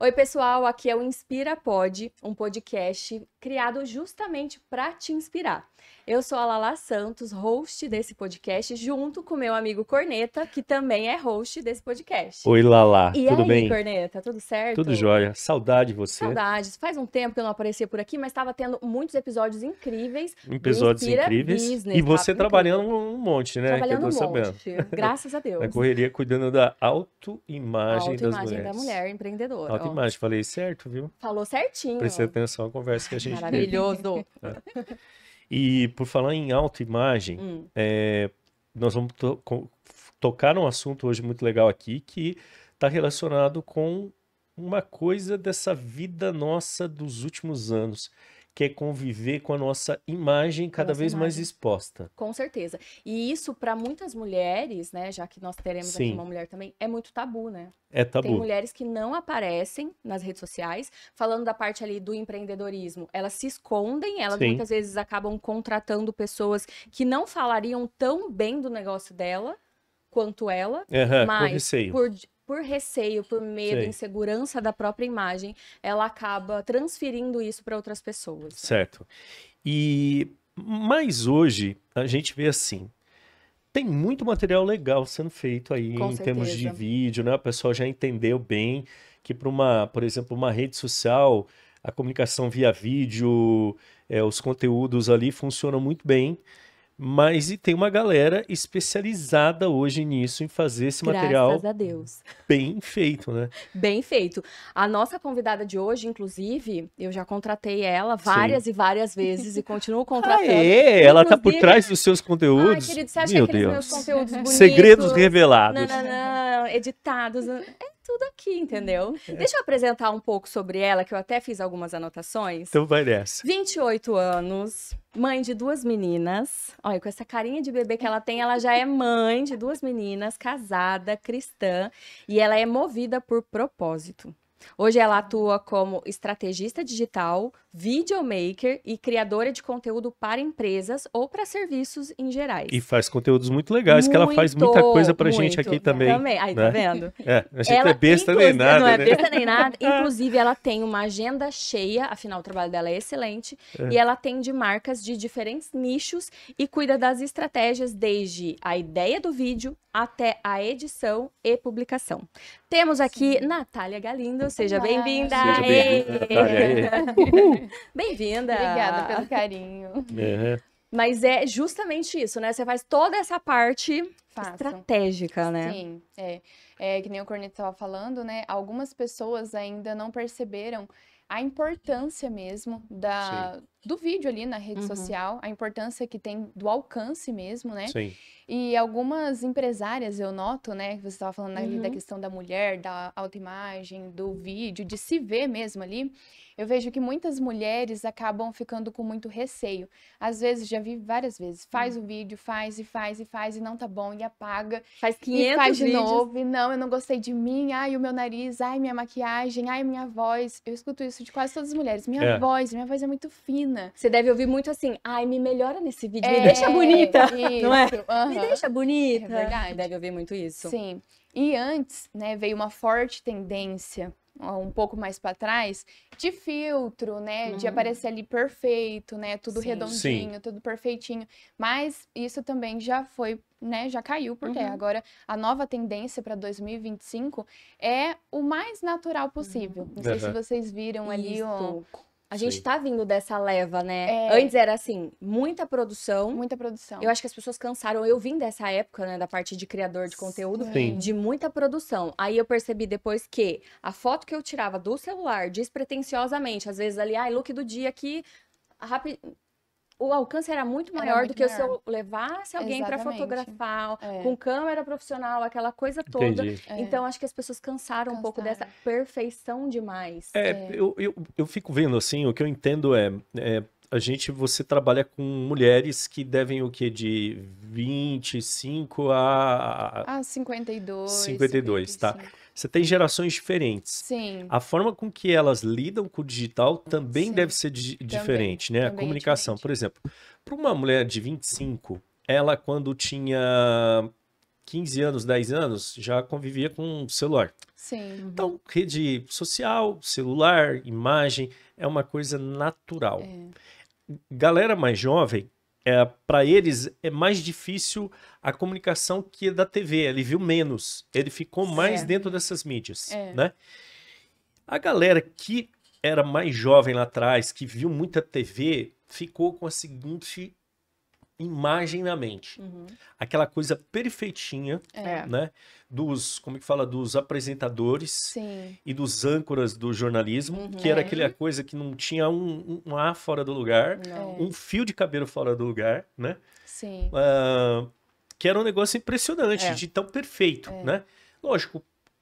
Oi, pessoal, aqui é o Inspira Pod, um podcast criado justamente para te inspirar. Eu sou a Lala Santos, host desse podcast, junto com meu amigo Corneta, que também é host desse podcast. Oi, Lala, E tudo aí, bem? Corneta, tudo Tudo certo? jóia. Saudade de você. Saudades. Faz um tempo que eu não aparecia por aqui, mas estava tendo muitos episódios incríveis do Episódios Inspira incríveis. E Business, tá você incrível. trabalhando um monte, né? Que eu Trabalhando tô um sabendo. monte, graças a Na Deus. correria, cuidando da A autoimagem das autoimagem da mulheres. mulher empreendedora, ó. Autoimagem, falei certo, viu? Falou Prestei certinho. atenção à conversa que a gente teve. Maravilhoso. E por falar em autoimagem, Hum, nós vamos tocar num assunto hoje muito legal aqui que está relacionado com uma coisa dessa vida nossa dos últimos anos, que é conviver com a nossa imagem com a cada nossa vez mais imagem. exposta. Com certeza. E isso, para muitas mulheres, né, já que nós teremos aqui Sim, uma mulher também, é muito tabu, né? é Tem tabu. mulheres que não aparecem nas redes sociais, falando da parte ali do empreendedorismo. Elas se escondem, elas Sim. muitas vezes acabam contratando pessoas que não falariam tão bem do negócio dela quanto ela, Aham, com mas receio. por receio, por medo, Sei. insegurança da própria imagem, ela acaba transferindo isso para outras pessoas. Certo. Mas hoje a gente vê assim, tem muito material legal sendo feito aí Com em termos de certeza. vídeo, né? O pessoal já entendeu bem que para por exemplo, uma rede social, a comunicação via vídeo, os conteúdos ali funcionam muito bem. Mas e tem uma galera especializada hoje nisso, em fazer esse Graças material a Deus. bem feito, né? Bem feito. A nossa convidada de hoje, inclusive, eu já contratei ela Sim. várias e várias vezes e continuo Ah, contratando. é? Ela tá por Inclusive, trás dos seus ai, conteúdos? querido, você acha que Meu aqueles meus Deus. conteúdos bonitos, Segredos não, revelados. não, editados, é tudo aqui, entendeu? Deixa eu apresentar um pouco sobre ela, que eu até fiz algumas anotações. Então vai nessa. 28 anos, mãe de duas meninas. Olha, com essa carinha de bebê que ela tem, ela já é mãe de duas meninas, casada, cristã, e ela é movida por propósito. Hoje ela atua como estrategista digital, videomaker e criadora de conteúdo para empresas ou para serviços em E gerais. faz conteúdos muito legais, que ela faz muita coisa pra gente aqui Muito. também, Também. Aí, tá né? vendo? A gente não é besta nem Não nada, é né? besta nem nada. Inclusive, ela tem uma agenda cheia, afinal, o trabalho dela é excelente. E ela atende marcas de diferentes nichos e cuida das estratégias desde a ideia do vídeo até a edição e publicação. Temos aqui Natália Galindo, seja Olá. bem-vinda. Seja bem-vinda, Aê! Natália. Uhul. Bem-vinda. Obrigada pelo carinho. É, Mas é justamente isso, né? Você faz toda essa parte Faço. estratégica, né? Sim, é que nem o Corneto estava falando, né? Algumas pessoas ainda não perceberam a importância mesmo do vídeo ali na rede social, a importância que tem do alcance mesmo, né? sim. E algumas empresárias, eu noto, né, que você estava falando ali da Uhum. questão da mulher, da autoimagem, do vídeo, de se ver mesmo ali, eu vejo que muitas mulheres acabam ficando com muito receio. Às vezes, já vi várias vezes, faz o vídeo, faz e não tá bom, e apaga, Faz e 500 faz de vídeos. novo, e não, eu não gostei de mim, ai, o meu nariz, ai, minha maquiagem, ai, minha voz. Eu escuto isso de quase todas as mulheres, minha voz é muito fina. Você deve ouvir muito assim, ai, me melhora nesse vídeo, me deixa bonita, não é? Me deixa bonita. É verdade. Deve ouvir muito isso. Sim. E antes, né, veio uma forte tendência, um pouco mais para trás, de filtro, né, de aparecer ali perfeito, né, tudo Sim. redondinho, tudo perfeitinho. Mas isso também já foi, né, já caiu por terra. Agora, a nova tendência para 2025 é o mais natural possível. Não sei se vocês viram ali Isso. A Sim. gente tá vindo dessa leva, né? Antes era assim, muita produção. muita produção. Eu acho que as pessoas cansaram. Eu vim dessa época, né, da parte de criador de conteúdo, Sim. de muita produção. Aí eu percebi depois que a foto que eu tirava do celular, despretensiosamente, às vezes ali, ai, look do dia aqui, o alcance era muito Era maior muito do que se maior. eu levasse alguém para Exatamente. fotografar, É. com câmera profissional, aquela coisa toda. Entendi. Então, acho que as pessoas cansaram um pouco dessa Cansaram. perfeição demais. Eu fico vendo assim, o que eu entendo você trabalha com mulheres que devem o quê? De 25 a 52, 52, tá? 55. Você tem gerações diferentes. Sim. A forma com que elas lidam com o digital também Sim. deve ser diferente, né? A também é comunicação, diferente. por exemplo, para uma mulher de 25, ela quando tinha 15 anos, 10 anos, já convivia com celular. Sim. Então, rede social, celular, imagem, é uma coisa natural. Galera mais jovem, para eles é mais difícil a comunicação que é da TV. Ele viu menos, ele ficou mais dentro dessas mídias, né? A galera que era mais jovem lá atrás, que viu muita TV, ficou com a seguinte imagem na mente. Aquela coisa perfeitinha, né? Como é que fala? Dos apresentadores Sim. e dos âncoras do jornalismo, que era aquela coisa que não tinha um A fora do lugar, um fio de cabelo fora do lugar, né? Sim. Que era um negócio impressionante, de tão perfeito, né? Lógico,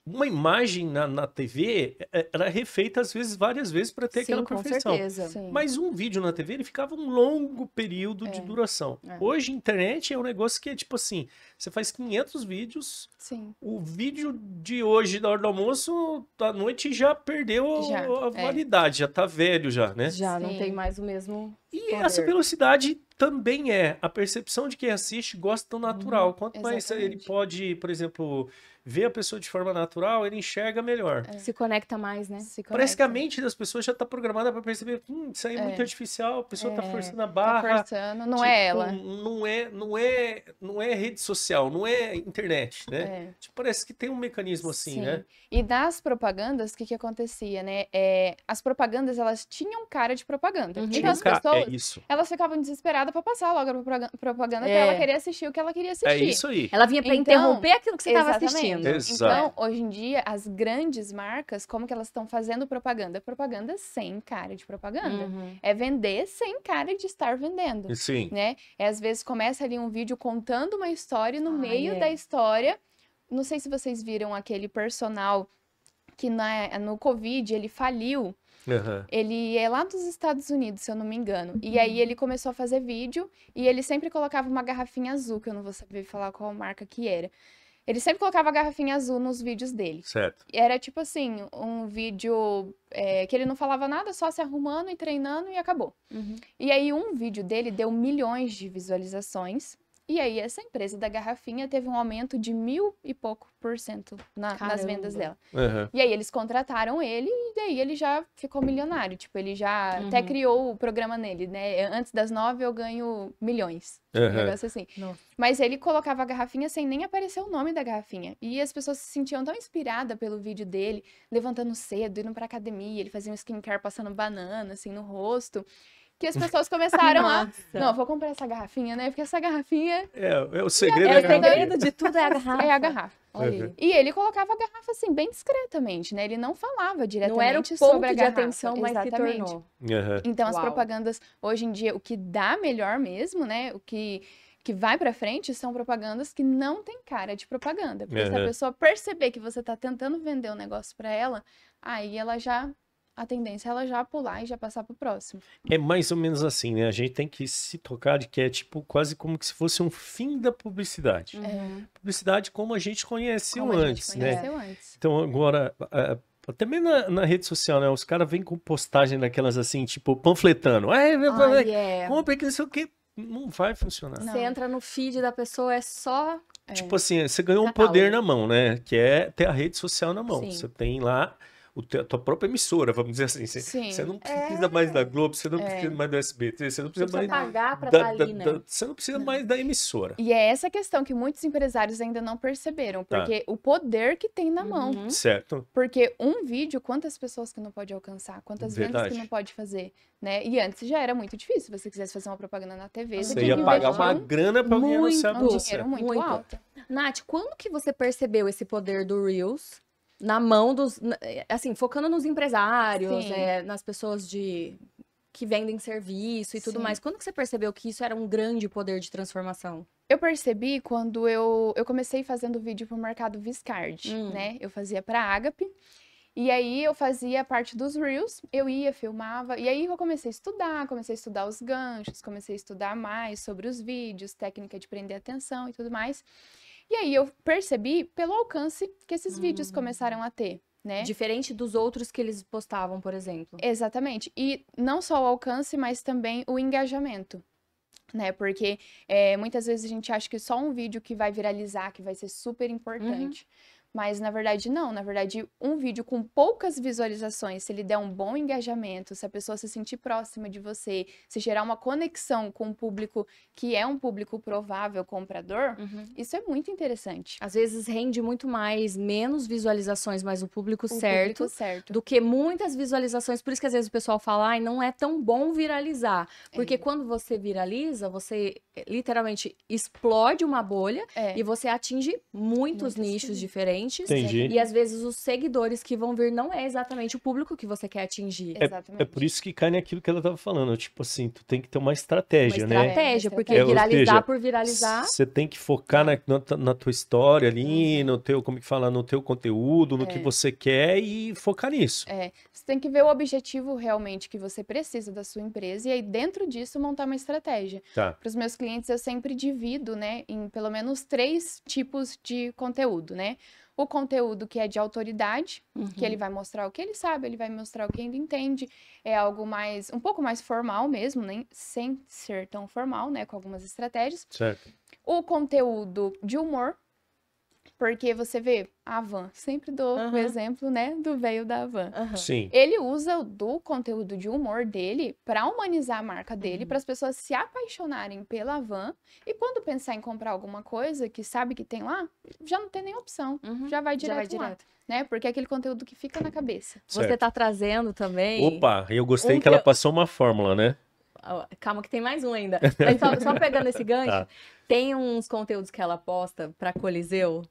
uma imagem na TV era refeita às vezes, várias vezes, para ter aquela perfeição. Com certeza. Sim. Mas um vídeo na TV, ele ficava um longo período de duração. Hoje, a internet é um negócio que é tipo assim, você faz 500 vídeos, Sim. o vídeo de hoje, da hora do almoço, à noite já perdeu a validade, já tá velho já, né? Já não Sim. tem mais o mesmo E poder. essa velocidade também a percepção de quem assiste gosta tão natural. Quanto mais ele Exatamente. pode, por exemplo, ver a pessoa de forma natural, ele enxerga melhor. Se conecta mais, né? Se Parece que a conecta. mente das pessoas já está programada para perceber, isso aí é muito artificial, a pessoa está forçando a Tá barra. forçando, não Tipo, é ela. Não é rede social, não é internet, né? É. Tipo, parece que tem um mecanismo assim, Sim. né? E das propagandas, o que acontecia, né? As propagandas, elas tinham cara de propaganda. Então as pessoas, É isso. elas ficavam desesperadas pra passar logo a propaganda pra É. ela querer assistir o que ela queria assistir. É isso aí. Ela vinha pra Então, interromper aquilo que você estava exatamente. assistindo. Exato. Então, hoje em dia, as grandes marcas, como que elas estão fazendo propaganda? Propaganda sem cara de propaganda. É vender sem cara de estar vendendo. Sim. Né? Às vezes começa ali um vídeo contando uma história e no Ai, meio da história, não sei se vocês viram aquele personal que no Covid ele faliu. Aham. Ele é lá dos Estados Unidos, se eu não me engano. E aí ele começou a fazer vídeo e ele sempre colocava uma garrafinha azul, que eu não vou saber falar qual marca que era. Ele sempre colocava a garrafinha azul nos vídeos dele. Certo. Era tipo assim, um vídeo que ele não falava nada, só se arrumando e treinando e acabou. E aí um vídeo dele deu milhões de visualizações. E aí essa empresa da garrafinha teve um aumento de 1000 e pouco % nas vendas dela. Aham. E aí eles contrataram ele e daí ele já ficou milionário. Tipo, ele já até criou o programa nele, né? Antes das 9 eu ganho milhões. Um Aham. negócio assim. Nossa. Mas ele colocava a garrafinha sem nem aparecer o nome da garrafinha. E as pessoas se sentiam tão inspiradas pelo vídeo dele, levantando cedo, indo pra academia, ele fazia um skincare passando banana, assim, no rosto, que as pessoas começaram a... Nossa. Não, vou comprar essa garrafinha, né? Porque essa garrafinha É o segredo É, da o garrafinha. segredo de tudo é a garrafa. é a garrafa. Olha Uhum. aí. E ele colocava a garrafa, assim, bem discretamente, né? Ele não falava diretamente Não era o sobre ponto a de garrafa. atenção, mas se Exatamente. tornou. Aham. Então, as Uau. propagandas, hoje em dia, o que dá melhor mesmo, né? O que vai pra frente são propagandas que não tem cara de propaganda. Porque se a Aham. pessoa perceber que você tá tentando vender um negócio pra ela, aí ela já... A tendência é ela já pular e já passar pro próximo. É mais ou menos assim, né? A gente tem que se tocar de que é tipo quase como que se fosse um fim da publicidade. Publicidade como a gente conheceu Como a gente antes, né? conheceu antes. Então agora, até mesmo na rede social, né? Os caras vêm com postagem daquelas assim, tipo, panfletando. Ai, é. Compre que não sei o quê. Não vai funcionar. Não. Você entra no feed da pessoa, é só... Tipo assim, você ganhou um Catálogo. poder na mão, né? Que é ter a rede social na mão. Sim. Você tem lá a tua própria emissora, vamos dizer assim. Sim. Você não precisa mais da Globo, você não precisa mais do SBT, você não precisa Precisa mais pagar pra estar ali, né? você não precisa mais da emissora. E é essa questão que muitos empresários ainda não perceberam. Porque o poder que tem na mão. Certo? Porque um vídeo, quantas pessoas que não pode alcançar? Quantas vendas Verdade. que não pode fazer? Né? E antes já era muito difícil. Se você quisesse fazer uma propaganda na TV, Você tinha ia que pagar investir uma grana pra alguém anunciar pra um você. dinheiro muito, Muito. alto. Nath, quando que você percebeu esse poder do Reels na mão dos... Assim, focando nos empresários, Sim. nas pessoas que vendem serviço e tudo Sim. mais. Quando que você percebeu que isso era um grande poder de transformação? Eu percebi quando eu comecei fazendo vídeo pro mercado Viscard, né? Eu fazia pra Agape. E aí eu fazia parte dos Reels, eu ia, filmava, e aí eu comecei a estudar os ganchos, comecei a estudar mais sobre os vídeos, técnica de prender atenção e tudo mais. E aí eu percebi pelo alcance que esses vídeos começaram a ter, né? Diferente dos outros que eles postavam, por exemplo. Exatamente. E não só o alcance, mas também o engajamento. né? Porque muitas vezes a gente acha que só um vídeo que vai viralizar, que vai ser super importante. Mas, na verdade, não. Na verdade, um vídeo com poucas visualizações, se ele der um bom engajamento, se a pessoa se sentir próxima de você, se gerar uma conexão com um público que é um público provável comprador, isso é muito interessante. Às vezes rende muito mais, menos visualizações, mas o público O certo, público certo. do que muitas visualizações. Por isso que às vezes o pessoal fala, ai, não é tão bom viralizar. Porque quando você viraliza, você literalmente explode uma bolha e você atinge muitos nichos diferentes. Entendi. E às vezes os seguidores que vão vir não é exatamente o público que você quer atingir. Exatamente. É por isso que cai naquilo que ela tava falando. Tipo assim, tu tem que ter uma estratégia, Uma né? estratégia, porque Ou viralizar seja, por viralizar... você tem que focar na tua história ali, no teu, como que fala, no teu conteúdo, no que você quer e focar nisso. Você tem que ver o objetivo realmente que você precisa da sua empresa e aí dentro disso montar uma estratégia. Tá. Para os meus clientes eu sempre divido, né, em pelo menos 3 tipos de conteúdo, né? O conteúdo que é de autoridade, que ele vai mostrar o que ele sabe, ele vai mostrar o que ele entende, é algo mais, um pouco mais formal mesmo, nem sem ser tão formal, né, com algumas estratégias. Certo. O conteúdo de humor, porque você vê a Havan, sempre dou o exemplo, né, do veio da Havan. Sim. Ele usa do conteúdo de humor dele para humanizar a marca dele, para as pessoas se apaixonarem pela Havan e quando pensar em comprar alguma coisa que sabe que tem lá, já não tem nem opção, já vai direto lá, né? Porque é aquele conteúdo que fica na cabeça. Você tá trazendo também... Opa, eu gostei que ela passou uma fórmula, né? Calma que tem mais um ainda. Mas só pegando esse gancho, tem uns conteúdos que ela posta pra Coliseu.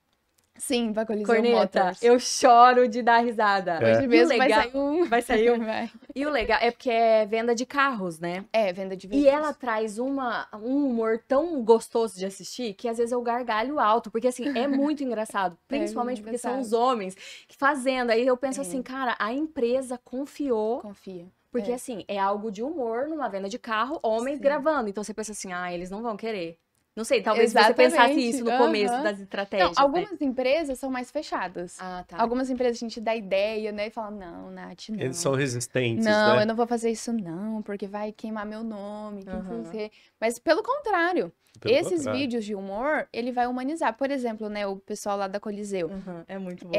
Sim, pra Coliseu Corneta, Motors. eu choro de dar risada. Hoje mesmo legal... vai sair um. Vai sair um. Vai. E o legal é porque é venda de carros, né? É, venda de E veículos. ela traz um humor tão gostoso de assistir que às vezes eu gargalho alto, porque assim, é muito engraçado. Principalmente porque são os homens que fazendo. Aí eu penso assim, cara, a empresa confiou. Confia. Porque assim, é algo de humor numa venda de carro, homens gravando. Então você pensa assim, eles não vão querer. Não sei, talvez você pensasse isso no começo das estratégias. Não, algumas empresas são mais fechadas. Ah, tá. Algumas empresas a gente dá ideia, né? E fala, não, Nath, não. Eles são resistentes, não, né? eu não vou fazer isso não, porque vai queimar meu nome, que não sei. Mas pelo contrário, esses vídeos de humor, ele vai humanizar. Por exemplo, né, o pessoal lá da Coliseu. É muito bom.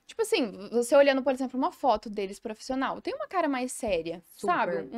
Tipo assim, você olhando, por exemplo, uma foto deles profissional, tem uma cara mais séria, sabe?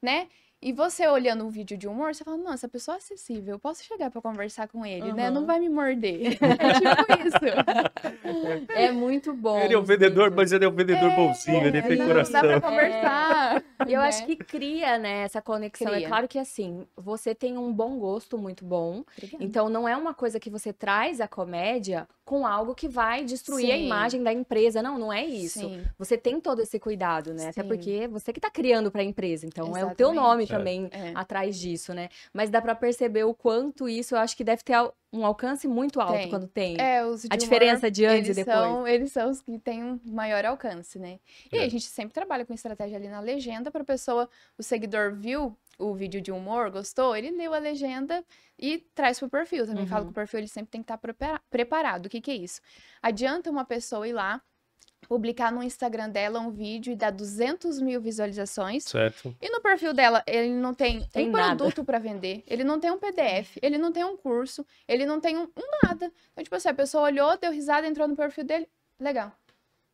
Né? E você olhando um vídeo de humor, você fala, nossa, essa pessoa é acessível, eu posso chegar pra conversar com ele, né? Não vai me morder. É tipo isso. É muito bom. Ele é o vendedor, mas ele é o vendedor bonzinho, ele tem coração. Dá pra conversar. E eu acho que cria, né, essa conexão. Cria. É claro que assim, você tem um bom gosto muito bom. Obrigada. Então não é uma coisa que você traz a comédia com algo que vai destruir a Sim. imagem da empresa. Não, não é isso. Sim. Você tem todo esse cuidado, né? Até Sim. porque você que tá criando pra empresa. Então é o Exatamente. teu nome também É. atrás disso, né? Mas dá pra perceber o quanto isso, eu acho que deve ter um alcance muito alto Tem. quando tem. Os de A humor, diferença de antes e eles depois. eles são os que têm um maior alcance, né? E a gente sempre trabalha com estratégia ali na legenda pra pessoa, o seguidor viu o vídeo de humor, gostou, ele leu a legenda e traz pro perfil. Também falo que o perfil ele sempre tem que estar preparado. O que é isso? Adianta uma pessoa ir lá, publicar no Instagram dela um vídeo e dar 200 mil visualizações. Certo. E no perfil dela, ele não tem Tem um nada. produto pra vender, ele não tem um PDF, ele não tem um curso, ele não tem um nada. Então, tipo assim, a pessoa olhou, deu risada, entrou no perfil dele, legal.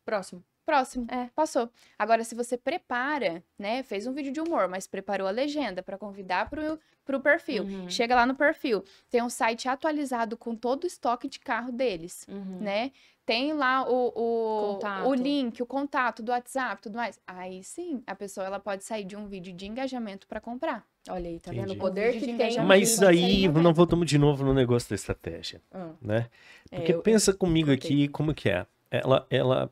Próximo. Próximo. Passou. Agora, se você prepara, né, fez um vídeo de humor, mas preparou a legenda pra convidar pro perfil. Chega lá no perfil, tem um site atualizado com todo o estoque de carro deles, né? Tem lá o link, o contato do WhatsApp, tudo mais. Aí sim, a pessoa ela pode sair de um vídeo de engajamento pra comprar. Olha aí, tá Entendi. vendo? O poder Vídeo que de tem. engajamento. Mas Pode aí ser não voltamos de novo no negócio da estratégia, Ah. né? Porque eu pensa comigo contei. aqui, como que é? Ela...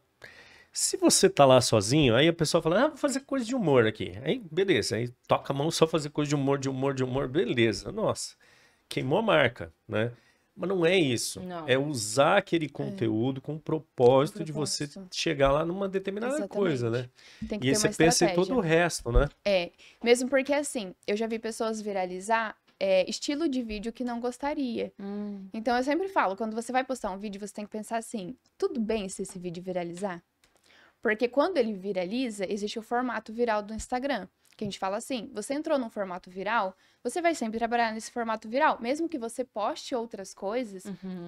Se você tá lá sozinho, aí a pessoa fala, vou fazer coisa de humor aqui. Aí, beleza, aí toca a mão só fazer coisa de humor, beleza. Nossa, queimou a marca, né? Mas não é isso. Não. É usar aquele conteúdo com o propósito de você propósito. chegar lá numa determinada Exatamente. coisa, né? Tem que E aí ter você uma pensa em estratégia. todo o resto, né? Mesmo porque assim, eu já vi pessoas viralizar estilo de vídeo que não gostaria. Então eu sempre falo, quando você vai postar um vídeo, você tem que pensar assim, tudo bem se esse vídeo viralizar? Porque quando ele viraliza, existe o formato viral do Instagram. que a gente fala assim, você entrou num formato viral, você vai sempre trabalhar nesse formato viral. Mesmo que você poste outras coisas,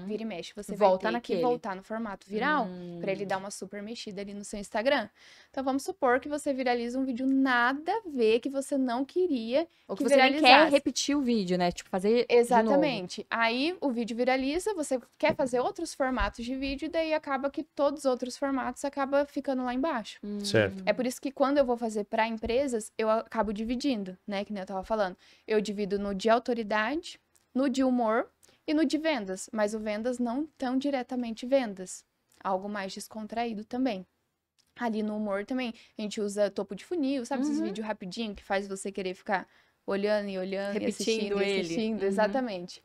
vira e mexe, você Volta vai ter que naquele. voltar no formato viral pra ele dar uma super mexida ali no seu Instagram. Então vamos supor que você viraliza um vídeo nada a ver, que você não queria Ou que que você nem quer viralizasse. repetir o vídeo, né? Tipo, fazer de novo. Exatamente. Aí o vídeo viraliza, você quer fazer outros formatos de vídeo, e daí acaba que todos os outros formatos acabam ficando lá embaixo. Certo. É por isso que quando eu vou fazer para empresas, eu acabo dividindo, né? Que nem eu tava falando. Eu divido no de autoridade, no de humor e no de vendas. Mas o vendas não tão diretamente vendas. Algo mais descontraído também. Ali no humor também, a gente usa topo de funil, sabe? Esses vídeos rapidinho que faz você querer ficar olhando e olhando e Repetindo assistindo e ele. assistindo. Uhum. Exatamente.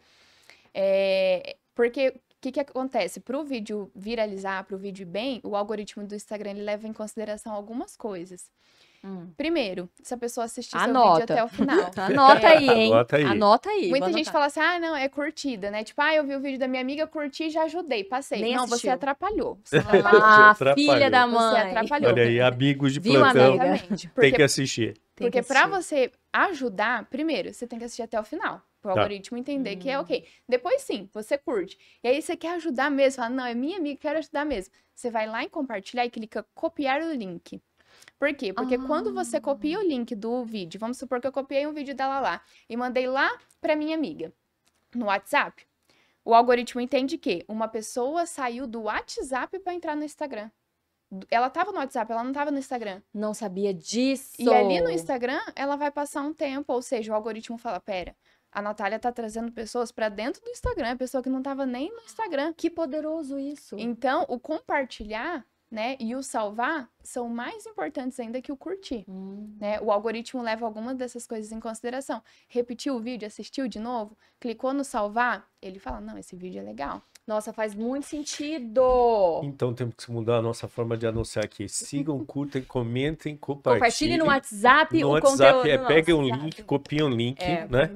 Porque o que acontece? Para o vídeo viralizar, para o vídeo ir bem, o algoritmo do Instagram ele leva em consideração algumas coisas. Primeiro, se a pessoa assistir seu vídeo Anota. até o final. Anota aí, hein? Anota aí. Anota aí. Muita vou gente anotar. fala assim, ah, não, é curtida, né? Tipo, ah, eu vi o vídeo da minha amiga, curti, já ajudei, passei. Nem não, você assistiu. atrapalhou. Você atrapalhou. Ah, atrapalhou. filha da Você mãe. atrapalhou. Olha aí, amigos de Viu, plantão, amiga? Exatamente. tem Porque que assistir. Tem que Porque pra assistir. você ajudar, primeiro, você tem que assistir até o final. Pro Tá. algoritmo entender que é ok. Depois sim, você curte. E aí você quer ajudar mesmo. Fala, não, é minha amiga, quero ajudar mesmo. Você vai lá em compartilhar e clica copiar o link. Por quê? Porque quando você copia o link do vídeo, vamos supor que eu copiei um vídeo da Lala e mandei lá pra minha amiga no WhatsApp, o algoritmo entende que uma pessoa saiu do WhatsApp pra entrar no Instagram. Ela tava no WhatsApp, ela não tava no Instagram. Não sabia disso. E ali no Instagram, ela vai passar um tempo, ou seja, o algoritmo fala, pera, a Natália tá trazendo pessoas pra dentro do Instagram, a pessoa que não tava nem no Instagram. Que poderoso isso. Então, o compartilhar, né, e o salvar são mais importantes ainda que o curtir, né? O algoritmo leva algumas dessas coisas em consideração. Repetiu o vídeo, assistiu de novo, clicou no salvar, ele fala, não, esse vídeo é legal. Nossa, faz muito sentido. Então temos que mudar a nossa forma de anunciar aqui. Sigam, curtem, comentem, compartilhem. Compartilhe no WhatsApp No o WhatsApp, conteúdo nosso. peguem um link, copiem um link, É, né?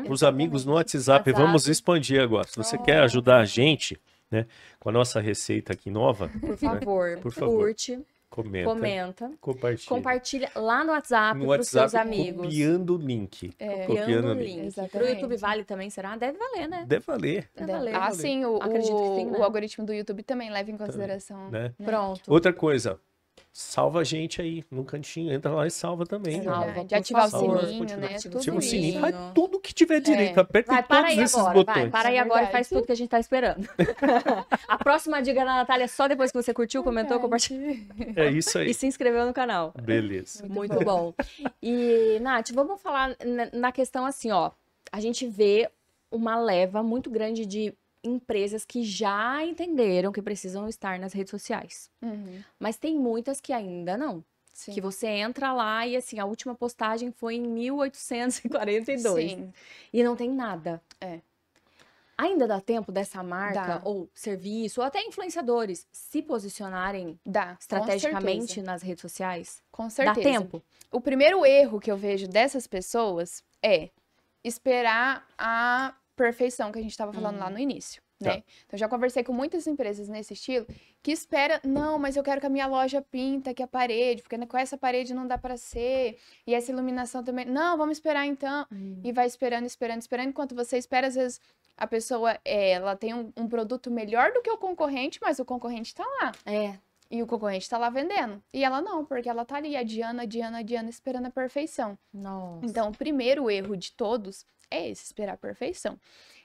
Para os amigos no WhatsApp. WhatsApp. Vamos expandir agora. Se você quer ajudar a gente, né, com a nossa receita aqui nova, Por favor, Por favor. curte, comenta. compartilhe. Compartilha lá no WhatsApp No para os seus WhatsApp, amigos. copiando o link. Copiando o link. Pro Exatamente. YouTube vale também, será? Deve valer, né? Deve valer, Deve valer. Ah, sim, o Acredito que sim, né? o algoritmo do YouTube também leva em consideração. né? Pronto. Outra coisa, salva a gente aí no cantinho. Entra lá e salva também. É né? Salva, verdade. por Ativar favor. o sininho, né? Ativa o Tudo Ativa o sininho, isso. faz tudo que tiver direito. Aperta Vai, em para todos aí esses agora, botões. vai, para aí É agora e faz verdade. tudo que a gente tá esperando. A próxima dica da Natália é só depois que você curtiu, comentou, compartilhou É isso aí. e se inscreveu no canal. Beleza. Muito bom. E, Nath, vamos falar na questão assim, ó. A gente vê uma leva muito grande de empresas que já entenderam que precisam estar nas redes sociais. Uhum, Mas tem muitas que ainda não. sim. Que você entra lá e assim, a última postagem foi em 1842. Sim. E não tem nada. É. Ainda dá tempo dessa marca Dá. ou serviço, ou até influenciadores, se posicionarem Dá, estrategicamente nas redes sociais? Com certeza. Dá tempo? O primeiro erro que eu vejo dessas pessoas é esperar a perfeição que a gente estava falando lá no início, né? Tá. Então, eu já conversei com muitas empresas nesse estilo que espera, não, mas eu quero que a minha loja pinta aqui a parede, porque com essa parede não dá para ser, e essa iluminação também. Não, vamos esperar então. E vai esperando, esperando, esperando. Enquanto você espera, às vezes a pessoa, ela tem um produto melhor do que o concorrente, mas o concorrente tá lá. É. E o concorrente tá lá vendendo. E ela não, porque ela tá ali adiando, adiando, adiando, esperando a perfeição. Nossa. Então, o primeiro erro de todos é esse, esperar a perfeição.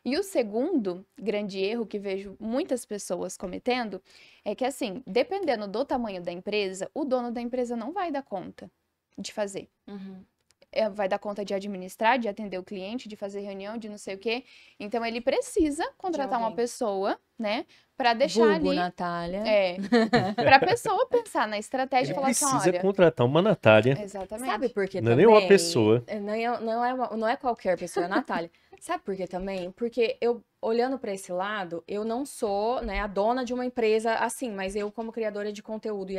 E o segundo grande erro que vejo muitas pessoas cometendo é que, assim, dependendo do tamanho da empresa, o dono da empresa não vai dar conta de fazer. Uhum. Vai dar conta de administrar, de atender o cliente, de fazer reunião, de não sei o quê. Então, ele precisa contratar uma alguém. pessoa, né, para deixar Vulgo, ali... Natália. Para a pessoa pensar na estratégia e Ele falar assim, precisa olha... contratar uma Natália. Exatamente. Sabe por que Não é também? nem uma pessoa. Não é qualquer pessoa, é a Natália. Sabe por que também? Porque eu, olhando para esse lado, eu não sou, né, a dona de uma empresa assim, mas eu, como criadora de conteúdo,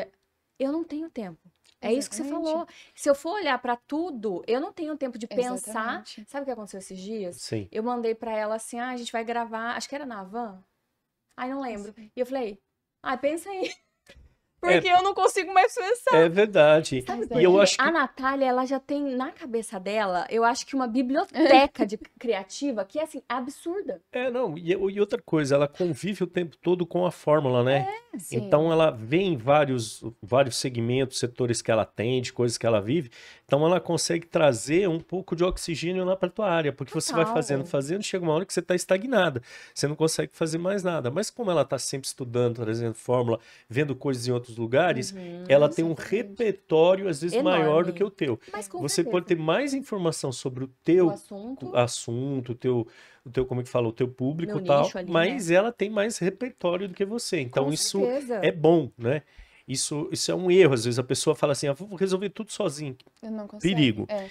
eu não tenho tempo. É isso que você Exatamente. falou. Se eu for olhar para tudo, eu não tenho tempo de pensar. Exatamente. Sabe o que aconteceu esses dias? Sim. Eu mandei para ela assim, a gente vai gravar, acho que era na Havan. Ai, não lembro. E eu falei, pensa aí. Porque eu não consigo mais pensar. É verdade. Sabe Mas por E eu quê? acho que A Natália, ela já tem na cabeça dela, eu acho que uma biblioteca criativa que é, assim, absurda. não, e outra coisa, ela convive o tempo todo com a fórmula, né? Sim. Então ela vê em vários segmentos, setores que ela atende, coisas que ela vive. Então ela consegue trazer um pouco de oxigênio lá para tua área, porque você vai Total. fazendo, chega uma hora que você está estagnada, você não consegue fazer mais nada. Mas como ela está sempre estudando, trazendo fórmula, vendo coisas em outros lugares, ela tem um exatamente. repertório às vezes maior do Enorme. que o teu. Mas com Você pode certeza. ter mais informação sobre o O teu assunto, assunto, o teu, como é que fala, o teu público meu e tal, nicho ali, né? mas ela tem mais repertório do que você. Então Com isso certeza. é bom, né? Isso é um erro. Às vezes a pessoa fala assim, vou resolver tudo sozinho. Eu não consigo. Perigo. É.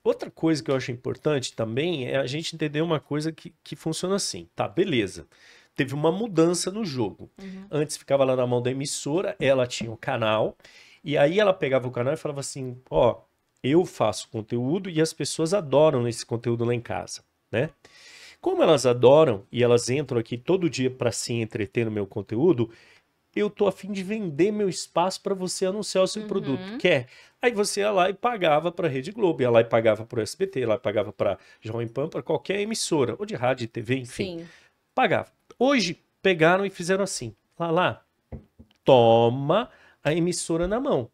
Outra coisa que eu acho importante também é a gente entender uma coisa que funciona assim. Tá, beleza. Teve uma mudança no jogo. Antes ficava lá na mão da emissora, ela tinha o canal, e aí ela pegava o canal e falava assim, ó, eu faço conteúdo e as pessoas adoram esse conteúdo lá em casa, né? Como elas adoram e elas entram aqui todo dia para se entreter no meu conteúdo, eu tô a fim de vender meu espaço para você anunciar o seu produto. Quer? Aí você ia lá e pagava para a Rede Globo, ia lá e pagava para o SBT, ia lá e pagava para Jovem Pan, para qualquer emissora, ou de rádio, TV, enfim. Sim. Pagava. Hoje pegaram e fizeram assim. Lá, toma a emissora na mão.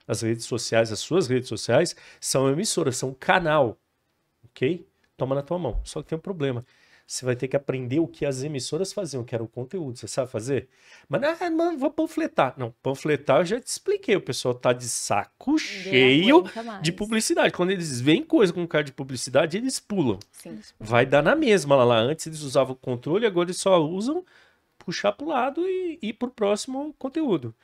As redes sociais, as suas redes sociais são emissoras, são canal, ok? Toma na tua mão. Só que tem um problema. Você vai ter que aprender o que as emissoras faziam, que era o conteúdo. Você sabe fazer? Mas, mano, vou panfletar. Não, panfletar eu já te expliquei. O pessoal tá de saco Ninguém cheio aguenta mais. de publicidade. Quando eles veem coisa com cara de publicidade, eles pulam. Sim. Vai dar na mesma lá. Antes eles usavam o controle, agora eles só usam puxar pro lado e ir pro próximo conteúdo.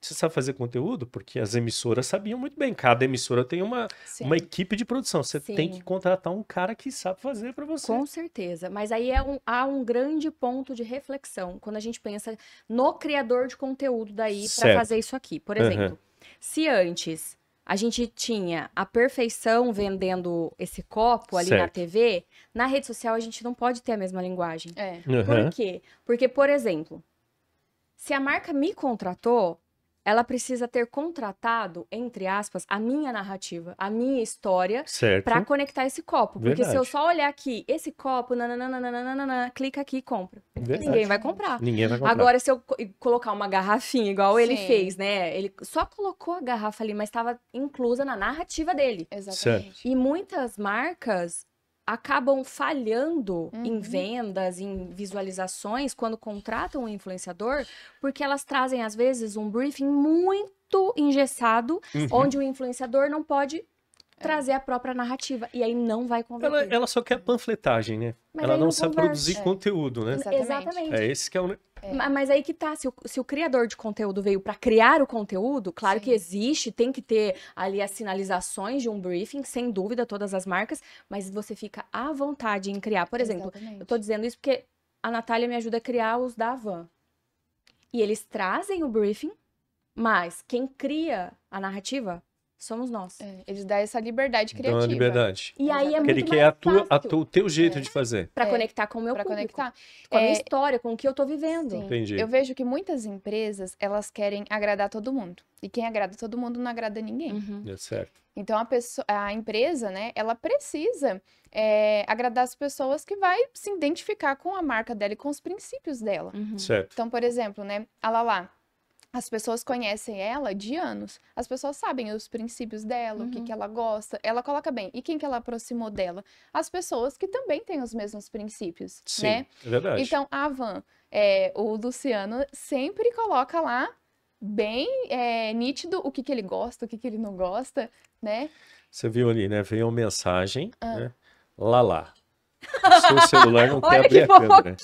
Você sabe fazer conteúdo? Porque as emissoras sabiam muito bem. Cada emissora tem uma Sim. equipe de produção. Você tem Sim. que contratar um cara que sabe fazer para você. Com certeza. Mas aí há um grande ponto de reflexão quando a gente pensa no criador de conteúdo daí para Certo. fazer isso aqui. Por exemplo, se antes a gente tinha a perfeição vendendo esse copo ali na Certo. TV, na rede social a gente não pode ter a mesma linguagem. É. Por quê? Porque, por exemplo, se a marca me contratou, ela precisa ter contratado, entre aspas, a minha narrativa, a minha história, Certo. para conectar esse copo. Porque se eu Verdade. só olhar aqui, esse copo, nananana, clica aqui e compra. Verdade. Ninguém vai comprar. Ninguém vai comprar. Agora, se eu colocar uma garrafinha, igual ele Sim. fez, né? Ele só colocou a garrafa ali, mas estava inclusa na narrativa dele. Exatamente. E muitas marcas acabam falhando em Uhum. vendas, em visualizações, quando contratam um influenciador, porque elas trazem, às vezes, um briefing muito engessado, Uhum. onde o influenciador não pode trazer a própria narrativa. E aí não vai converter. Ela só quer panfletagem, né? Mas Ela aí não não sabe converte. produzir É. conteúdo, né? Exatamente. É esse que é o... Mas aí que tá, se o criador de conteúdo veio para criar o conteúdo, claro que Sim. existe, tem que ter ali as sinalizações de um briefing, sem dúvida, todas as marcas, mas você fica à vontade em criar. Por exemplo, Exatamente. eu tô dizendo isso porque a Natália me ajuda a criar os da Havan. E eles trazem o briefing, mas quem cria a narrativa somos nós. É, eles dão essa liberdade Dá criativa. uma liberdade. E aí é Porque ele muito quer mais fácil o teu jeito de fazer. para É, conectar com o meu Pra público, conectar. com a minha É, história, com o que eu tô vivendo. Sim. Entendi. Eu vejo que muitas empresas, elas querem agradar todo mundo. E quem agrada todo mundo não agrada ninguém. Uhum. É certo. Então, a empresa, né, ela precisa agradar as pessoas que vai se identificar com a marca dela e com os princípios dela. Uhum. Certo. Então, por exemplo, né, a Lala, as pessoas conhecem ela de anos. As pessoas sabem os princípios dela, o que ela gosta. Ela coloca bem. E quem que ela aproximou dela? As pessoas que também têm os mesmos princípios, Sim, né? é verdade. Então, a Havan, o Luciano sempre coloca lá bem nítido o que ele gosta, o que ele não gosta, né? Você viu ali, né? Veio uma mensagem, né? Lá. O seu celular não quer Olha abrir que a câmera.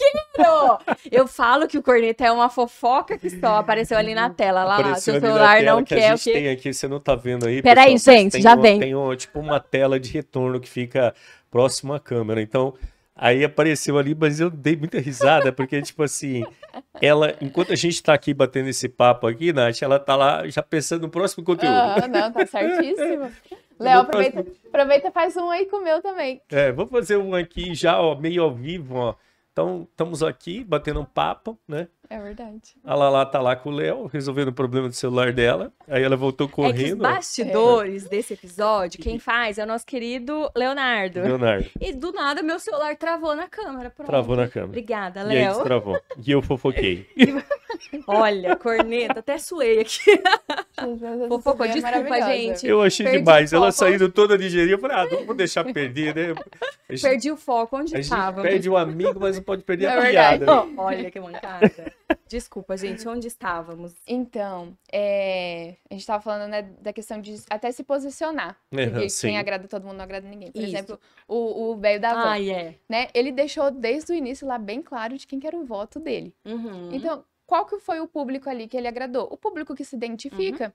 Eu falo que o corneta é uma fofoca que só apareceu ali na tela. Lá, Apareceu seu ali na celular tela não que quer a o gente quê? tem aqui, você não tá vendo aí, Peraí, pessoal, mas gente, tem já vem. Tem tipo uma tela de retorno que fica próximo à câmera. Então, aí apareceu ali, mas eu dei muita risada, porque, tipo assim, ela, enquanto a gente tá aqui batendo esse papo aqui, Nath, ela tá lá já pensando no próximo conteúdo. Ah, não, tá certíssimo. Léo, aproveita e faz um aí com o meu também. Vou fazer um aqui já, ó, meio ao vivo, ó. Então, estamos aqui batendo um papo, né? É verdade. A Lala tá lá com o Léo, resolvendo o problema do celular dela. Aí ela voltou É que os correndo. bastidores desse episódio, quem faz é o nosso querido Leonardo. Leonardo, E do nada meu celular travou na câmera. Pronto. travou na câmera. Obrigada, E aí Léo. destravou. E eu fofoquei. Olha, corneta, até suei aqui. Fofocou, É desculpa, maravilhosa. gente. Eu achei Perdi demais. o Ela foco. saindo toda digerindo. Eu falei, não vou deixar perder, né? A gente, Perdi o foco onde a gente estava. perde um amigo, mas não pode perder É a verdade. piada. Olha que mancada. Desculpa, gente, onde estávamos? Então, a gente tava falando, né, da questão de até se posicionar. Porque Sim. quem agrada todo mundo não agrada ninguém. Por Isso. exemplo, o velho da van, Ai, é. né? Ele deixou desde o início lá bem claro de quem que era o voto dele. Uhum. Então, qual que foi o público ali que ele agradou? O público que se identifica.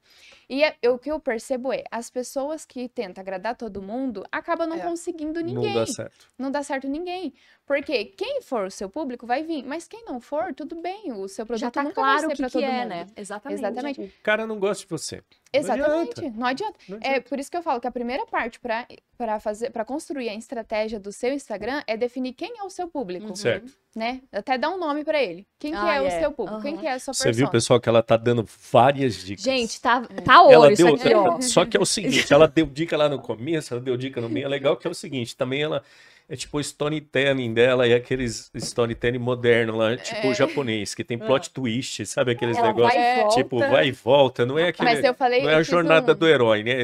Uhum. E o que eu percebo as pessoas que tentam agradar todo mundo acabam não conseguindo ninguém. Não dá certo. Não dá certo ninguém. Porque quem for o seu público vai vir, mas quem não for, tudo bem. O seu produto Já tá nunca claro vai o ser que, pra que todo é, mundo. né? Exatamente. Exatamente. O cara não gosta de você. Exatamente, não adianta. Não É adianta. por isso que eu falo que a primeira parte para construir a estratégia do seu Instagram é definir quem é o seu público, Certo. né? Até dar um nome para ele. Quem que é o seu público? Quem Aham. que é a sua Você persona? viu, pessoal, que ela tá dando várias dicas. Gente, tá Ela ouro isso deu, aqui, ó. só que é o seguinte, ela deu dica lá no começo, ela deu dica no meio, é legal que é o seguinte, também ela é tipo o storytelling dela e aqueles storytelling moderno lá, tipo o japonês, que tem plot twist, sabe aqueles Ela negócios, vai e volta. tipo, vai e volta, não é aquele, Mas eu falei, não é a eu fiz jornada do herói, né?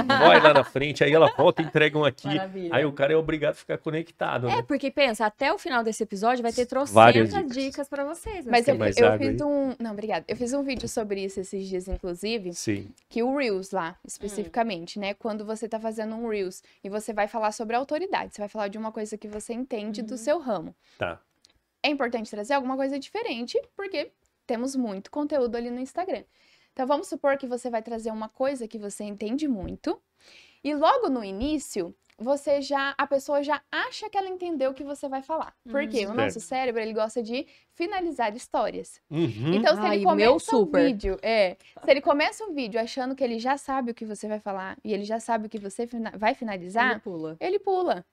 Vai lá na frente, aí ela volta e entrega um aqui, Maravilha. aí o cara é obrigado a ficar conectado, É, né? porque pensa, até o final desse episódio vai ter Várias trocentas dicas. dicas pra vocês. Mas Quer eu, mais eu água fiz aí? um. Não, obrigada. Eu fiz um vídeo sobre isso esses dias, inclusive, Sim, que o Reels lá, especificamente, né? Quando você tá fazendo um Reels e você vai falar sobre autoridade, você vai falar de uma coisa que você entende do seu ramo. tá. É importante trazer alguma coisa diferente, porque temos muito conteúdo ali no Instagram. Então vamos supor que você vai trazer uma coisa que você entende muito, e logo no início, a pessoa já acha que ela entendeu o que você vai falar. Porque o nosso cérebro, ele gosta de finalizar histórias. Uhum. Então, se Ai, ele meu começa um super. vídeo, se ele começa um vídeo achando que ele já sabe o que você vai falar e ele já sabe o que você vai finalizar, Ele pula. ele pula.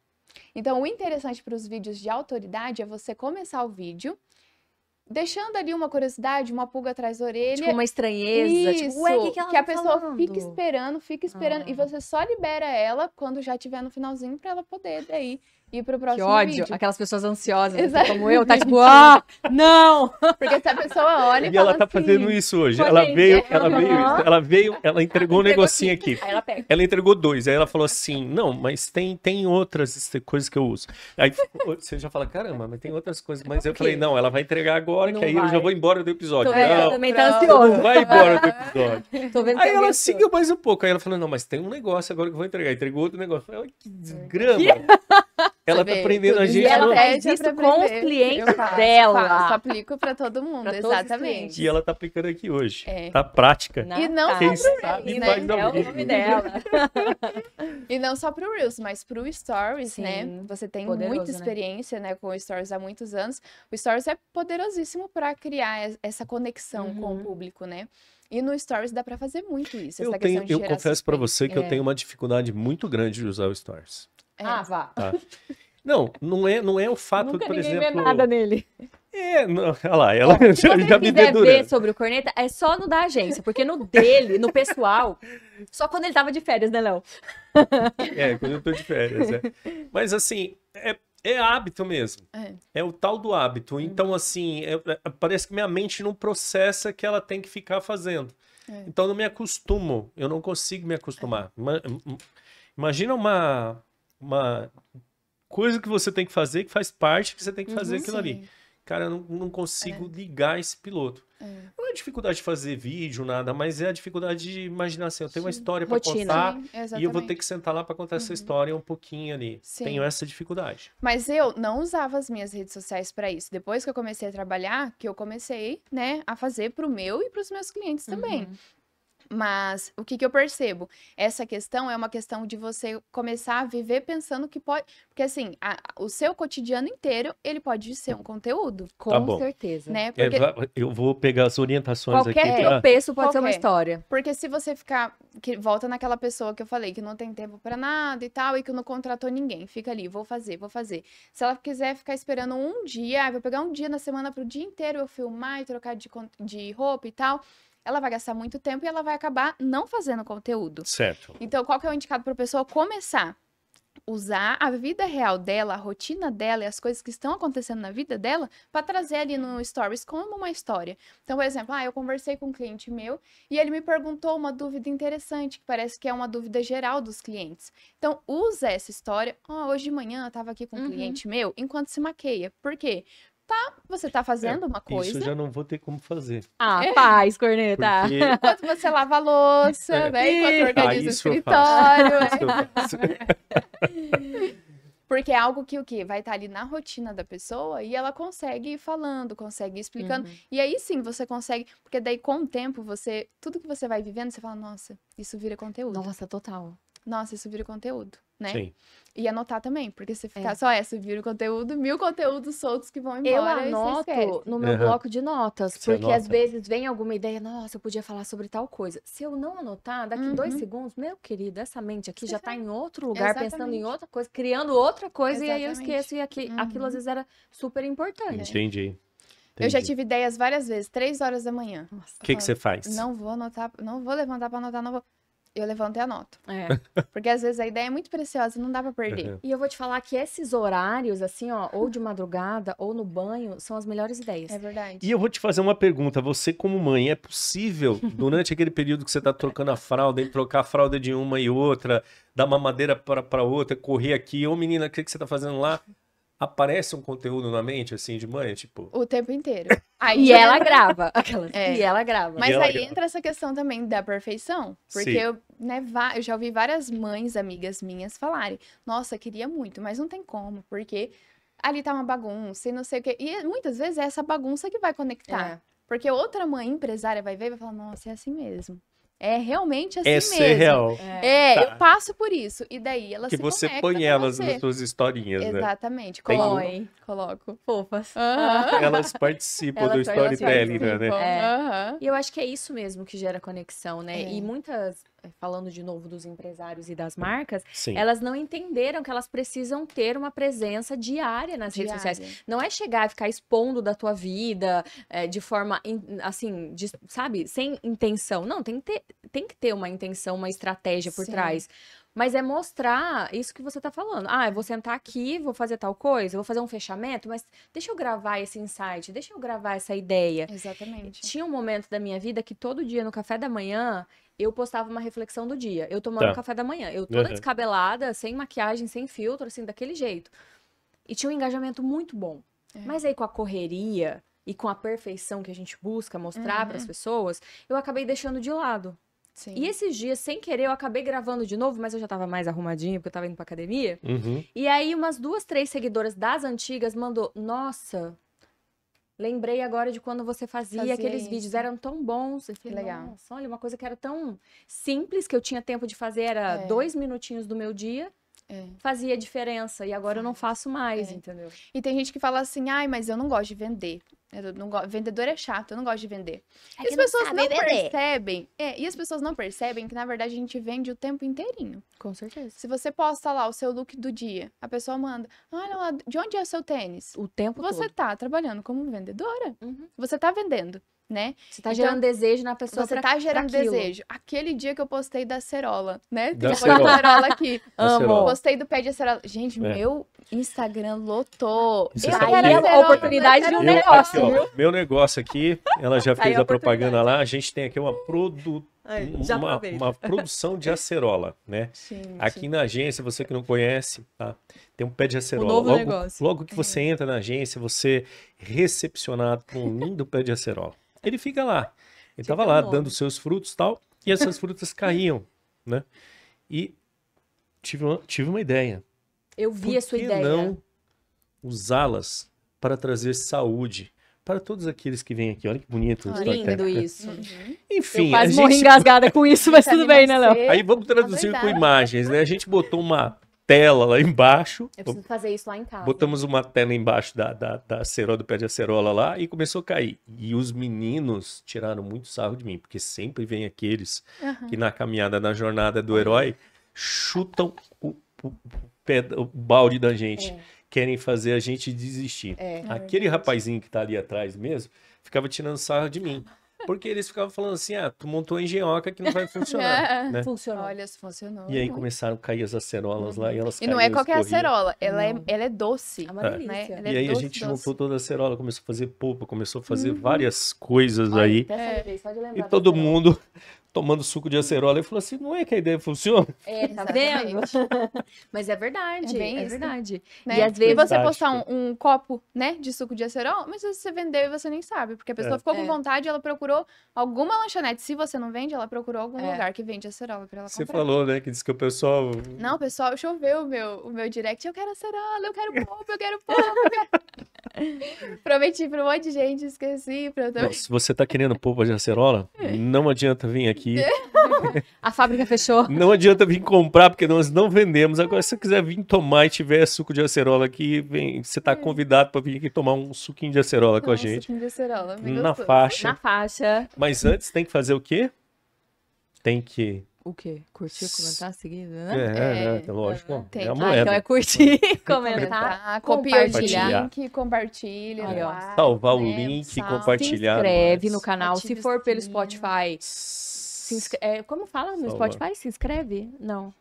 Então, o interessante para os vídeos de autoridade é você começar o vídeo deixando ali uma curiosidade, uma pulga atrás da orelha. Tipo, uma estranheza. Isso, Tipo, ué, o que, que ela a tá pessoa falando? fica esperando, e você só libera ela quando já estiver no finalzinho para ela poder daí ir pro Que próximo ódio. vídeo. Aquelas pessoas ansiosas, Exato. assim, como eu, tá tipo, não! Porque se a pessoa olha e E ela fala tá assim, fazendo isso hoje. Pô, Ela gente, veio, aham. ela entregou um negocinho aqui. Aí ela pega. Ela entregou 2, aí ela falou assim, não, mas tem outras coisas que eu uso. Aí você já fala, caramba, mas tem outras coisas. Mas eu quê? falei, não, ela vai entregar agora, Não que aí eu já vai. vou embora do episódio. Tô vendo, ela Não, também tá Pronto. ansiosa. não vai embora do episódio. Tô vendo Aí que ela alguém- seguiu mais um pouco. Aí ela falou, não, mas tem um negócio agora que eu vou entregar. Entregou outro negócio. Eu falei, olha que desgrama. Ela tá vê, prendendo a tudo gente. E ela no- faz É isso pra com os aprender. clientes Eu faço, dela. aplico para todo mundo, Pra todos os exatamente. clientes. E ela tá aplicando aqui hoje. É. Tá prática. E não Quem só pro sabe Reels, faz né? ao É o vivo. nome dela. E não só pro Reels, mas pro Stories, Sim, né? Você tem poderoso, muita né? experiência, né, com o Stories há muitos anos. O Stories é poderosíssimo para criar essa conexão com o público, né? E no Stories dá para fazer muito isso, essa questão de Eu gerar confesso pra suspense. você que eu tenho uma dificuldade muito grande de usar o Stories. Ah, vá. Tá? Não é o fato, Nunca por ninguém exemplo. vê nada nele. Olha lá, ela Se você já me quiser ver dedurando. sobre o Corneta, é só no da agência. Porque no dele, no pessoal, só quando ele tava de férias, né, Léo? Quando eu tô de férias. Mas assim, é hábito mesmo. É o tal do hábito. Então, assim, parece que minha mente não processa que ela tem que ficar fazendo. Então, eu não me acostumo. Eu não consigo me acostumar. Imagina uma coisa que você tem que fazer, que faz parte, que você tem que fazer aquilo ali. Sim. Cara, eu não consigo ligar esse piloto. Não é dificuldade de fazer vídeo, nada, mas é a dificuldade de imaginar assim, eu tenho uma história para Rotina. contar Sim, e eu vou exatamente. ter que sentar lá para contar essa história um pouquinho ali. Sim. Tenho essa dificuldade. Mas eu não usava as minhas redes sociais para isso. Depois que eu comecei a trabalhar, que eu comecei, né, a fazer pro meu e pros meus clientes também. Mas o que eu percebo? Essa questão é uma questão de você começar a viver pensando que pode... Porque assim, o seu cotidiano inteiro, ele pode ser um conteúdo, Com bom. certeza. né? Porque, Eu vou pegar as orientações Qualquer aqui pra... tropeço pode ser uma Qualquer. história. porque se você ficar que volta naquela pessoa que eu falei, que não tem tempo pra nada e tal, e que não contratou ninguém. Fica ali, vou fazer. Se ela quiser ficar esperando um dia, vou pegar um dia na semana pro dia inteiro eu filmar e trocar de roupa e tal, ela vai gastar muito tempo e ela vai acabar não fazendo conteúdo. Certo. Então, qual que é o indicado pra pessoa começar? Usar a vida real dela, a rotina dela e as coisas que estão acontecendo na vida dela para trazer ali no Stories como uma história. Então, por exemplo, eu conversei com um cliente meu e ele me perguntou uma dúvida interessante, que parece que é uma dúvida geral dos clientes. Então, usa essa história. Hoje de manhã eu tava aqui com um cliente meu enquanto se maqueia. Por quê? Você tá fazendo uma coisa. Isso eu já não vou ter como fazer. Paz, corneta. Porque... Enquanto você lava a louça, né? Enquanto organiza o isso eu escritório. faço. Isso eu faço. Porque é algo que o quê? Vai estar ali na rotina da pessoa e ela consegue ir falando, consegue ir explicando. E aí sim você consegue, porque daí com o tempo tudo que você vai vivendo, você fala, nossa, isso vira conteúdo. Nossa, total. Nossa, isso vira conteúdo, né? Sim. E anotar também, porque se ficar só essa, vira conteúdo, 1000 conteúdos soltos que vão embora. Eu e você anoto esquece. no meu bloco de notas, Você porque anota. às vezes vem alguma ideia, nossa, eu podia falar sobre tal coisa. Se eu não anotar, daqui 2 segundos, meu querido, essa mente aqui já tá em outro lugar, pensando em outra coisa, criando outra coisa, e aí eu esqueço, e aquilo às vezes era super importante. Entendi. Eu já tive ideias várias vezes, 3 horas da manhã. O que você faz? Não vou anotar, não vou levantar pra anotar, não vou. Eu levanto e anoto. É. Porque às vezes a ideia é muito preciosa, não dá pra perder. E eu vou te falar que esses horários, assim, ó, ou de madrugada, ou no banho, são as melhores ideias. É verdade. E eu vou te fazer uma pergunta. Você, como mãe, é possível, durante aquele período que você tá trocando a fralda, e trocar a fralda de uma e outra, dar mamadeira para outra, correr aqui, ô menina, o que você tá fazendo lá? Aparece um conteúdo na mente, assim, de mãe, tipo... O tempo inteiro. E ela grava. É. E ela grava. Mas ela aí grava. entra essa questão também da perfeição. Porque Sim. eu já ouvi várias mães, amigas minhas, falarem: nossa, queria muito, mas não tem como, porque ali tá uma bagunça e não sei o quê. E muitas vezes é essa bagunça que vai conectar. É. Porque outra mãe empresária vai ver e vai falar: nossa, é assim mesmo. É realmente assim Essa mesmo. é real. É, Tá. eu passo por isso. E daí ela Que se você conecta põe com elas você. nas suas historinhas, né? Exatamente. Tem Coloco. Fofas. Aham. Elas participam Elas do storytelling, né? Aham. E eu acho que é isso mesmo que gera conexão, né? É. E muitas, falando de novo dos empresários e das marcas, Sim. elas não entenderam que elas precisam ter uma presença diária nas redes sociais. Não é chegar e ficar expondo da tua vida de forma, assim, sabe, sem intenção. Não, tem que ter uma intenção, uma estratégia por Sim. trás. Mas é mostrar isso que você tá falando. Eu vou sentar aqui, vou fazer tal coisa, vou fazer um fechamento, mas deixa eu gravar esse insight, deixa eu gravar essa ideia. Exatamente. Tinha um momento da minha vida que todo dia no café da manhã eu postava uma reflexão do dia. Eu tomando café da manhã. Eu toda descabelada, sem maquiagem, sem filtro, assim, daquele jeito. E tinha um engajamento muito bom. Mas aí com a correria e com a perfeição que a gente busca mostrar para as pessoas, eu acabei deixando de lado. Sim. E esses dias, sem querer, eu acabei gravando de novo, mas eu já tava mais arrumadinha, porque eu tava indo pra academia. Uhum. E aí, umas 2, 3 seguidoras das antigas mandou: nossa, lembrei agora de quando você fazia aqueles isso. vídeos, eram tão bons. Eu falei, legal. nossa, olha, uma coisa que era tão simples, que eu tinha tempo de fazer, era 2 minutinhos do meu dia, fazia diferença. E agora eu não faço mais, entendeu? E tem gente que fala assim: ai, mas eu não gosto de vender. Vendedor é chato, eu não gosto de vender. E as pessoas não percebem. E as pessoas não percebem que, na verdade, a gente vende o tempo inteirinho. Com certeza. Se você posta lá o seu look do dia, a pessoa manda: olha lá, de onde é o seu tênis? O tempo Você todo. tá trabalhando como vendedora. Você tá vendendo, né? Você tá gerando desejo na pessoa. Você tá gerando desejo. Aquele dia que eu postei da acerola, né? Da Tem acerola aqui. Acerola. Postei do pé de acerola. Gente, meu Instagram lotou. Você Eu sabe quero que- acerola, oportunidade de um eu quero negócio. acerola. Aqui, ó, meu negócio aqui, ela já fez Aí a a propaganda lá, a gente tem aqui uma produção de acerola, né? Gente. Aqui na agência, você que não conhece, tá? Tem um pé de acerola. novo logo, negócio. logo que você entra na agência, você é recepcionado por um lindo pé de acerola. Ele fica lá. Ele tava lá dando seus frutos e tal, e essas frutas caíam, né? E tive uma ideia. Eu vi a sua Por que ideia. não usá-las para trazer saúde para todos aqueles que vêm aqui? Olha que bonito. isso Lindo aqui. isso. Enfim, Eu a quase morri gente... engasgada com isso, mas tudo bem, né, Léo? Aí vamos traduzir com Verdade. imagens, né? A gente botou uma tela lá embaixo. Eu preciso fazer isso lá em casa. Botamos uma tela embaixo da acerola, do pé de acerola lá e começou a cair. E os meninos tiraram muito sarro de mim, porque sempre vem aqueles que na caminhada, na jornada do herói, chutam o balde da gente. Querem fazer a gente desistir. Aquele rapazinho que tá ali atrás mesmo, ficava tirando sarro de mim. Porque eles ficavam falando assim, tu montou a engenhoca que não vai funcionar, né? Funcionou. Olha, se funcionou. E aí começaram a cair as acerolas lá e elas E não é caíam, qualquer escorriam. acerola, ela é doce. É uma delícia. Né? Ela E é aí a doce, gente doce. juntou toda a acerola, começou a fazer polpa, começou a fazer várias coisas aí. Até salivei, só de lembrar E da todo acerola. mundo tomando suco de acerola. E falou assim, não é que a ideia funciona? Tá vendo? Mas é verdade, É bem isso. verdade. Né? E às vezes... você Verdade, postar um copo, né, de suco de acerola, mas você vendeu e você nem sabe, porque a pessoa ficou com vontade, ela procurou alguma lanchonete. Se você não vende, ela procurou algum lugar que vende acerola pra ela Você comprar. falou, né, que disse que o pessoal... Não, pessoal, choveu o meu direct. Eu quero acerola, eu quero polpa, eu quero polpa. Eu quero... Prometi pra um monte de gente, esqueci. Não, se você tá querendo polpa de acerola, não adianta vir aqui. A fábrica fechou. Não adianta vir comprar, porque nós não vendemos. Agora, se você quiser vir tomar e tiver suco de acerola aqui, você tá convidado para vir aqui tomar um suquinho de acerola com a gente. Suquinho de acerola, bem Na gostoso. faixa. Na faixa. Mas antes tem que fazer o quê? Tem que... O quê? Curtir, comentar, seguir, né? Lógico. tem É a que- moeda. Então é curtir, comentar, Comentar, copia o compartilhar. link, compartilha. Aí, ó, like, Salvar o né, link, salva. compartilhar. se inscreve mas- no canal. Se Ativa o for pelo sininho. Spotify, como fala no Salva. Spotify? Se inscreve? Não.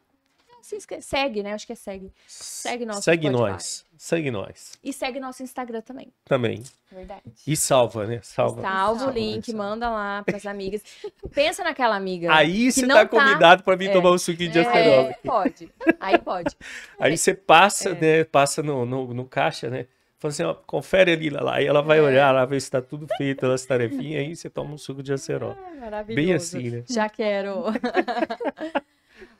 Segue, né? Acho que é segue. Segue nosso Segue Spotify. nós. Segue nós. E segue nosso Instagram também. Também. Verdade. E salva, né? Salva. Salva o Salva. link, manda lá pras amigas. Pensa naquela amiga. Aí que você não tá convidado para vir tomar um suquinho de acerola. Pode. Aí pode. Aí você passa, né? Passa no caixa, né? Fala assim, ó, confere ali lá. Aí ela vai olhar lá, ver se tá tudo feito, as tarefinhas, aí você toma um suco de acerola. Maravilhoso. Bem assim, né? Já quero.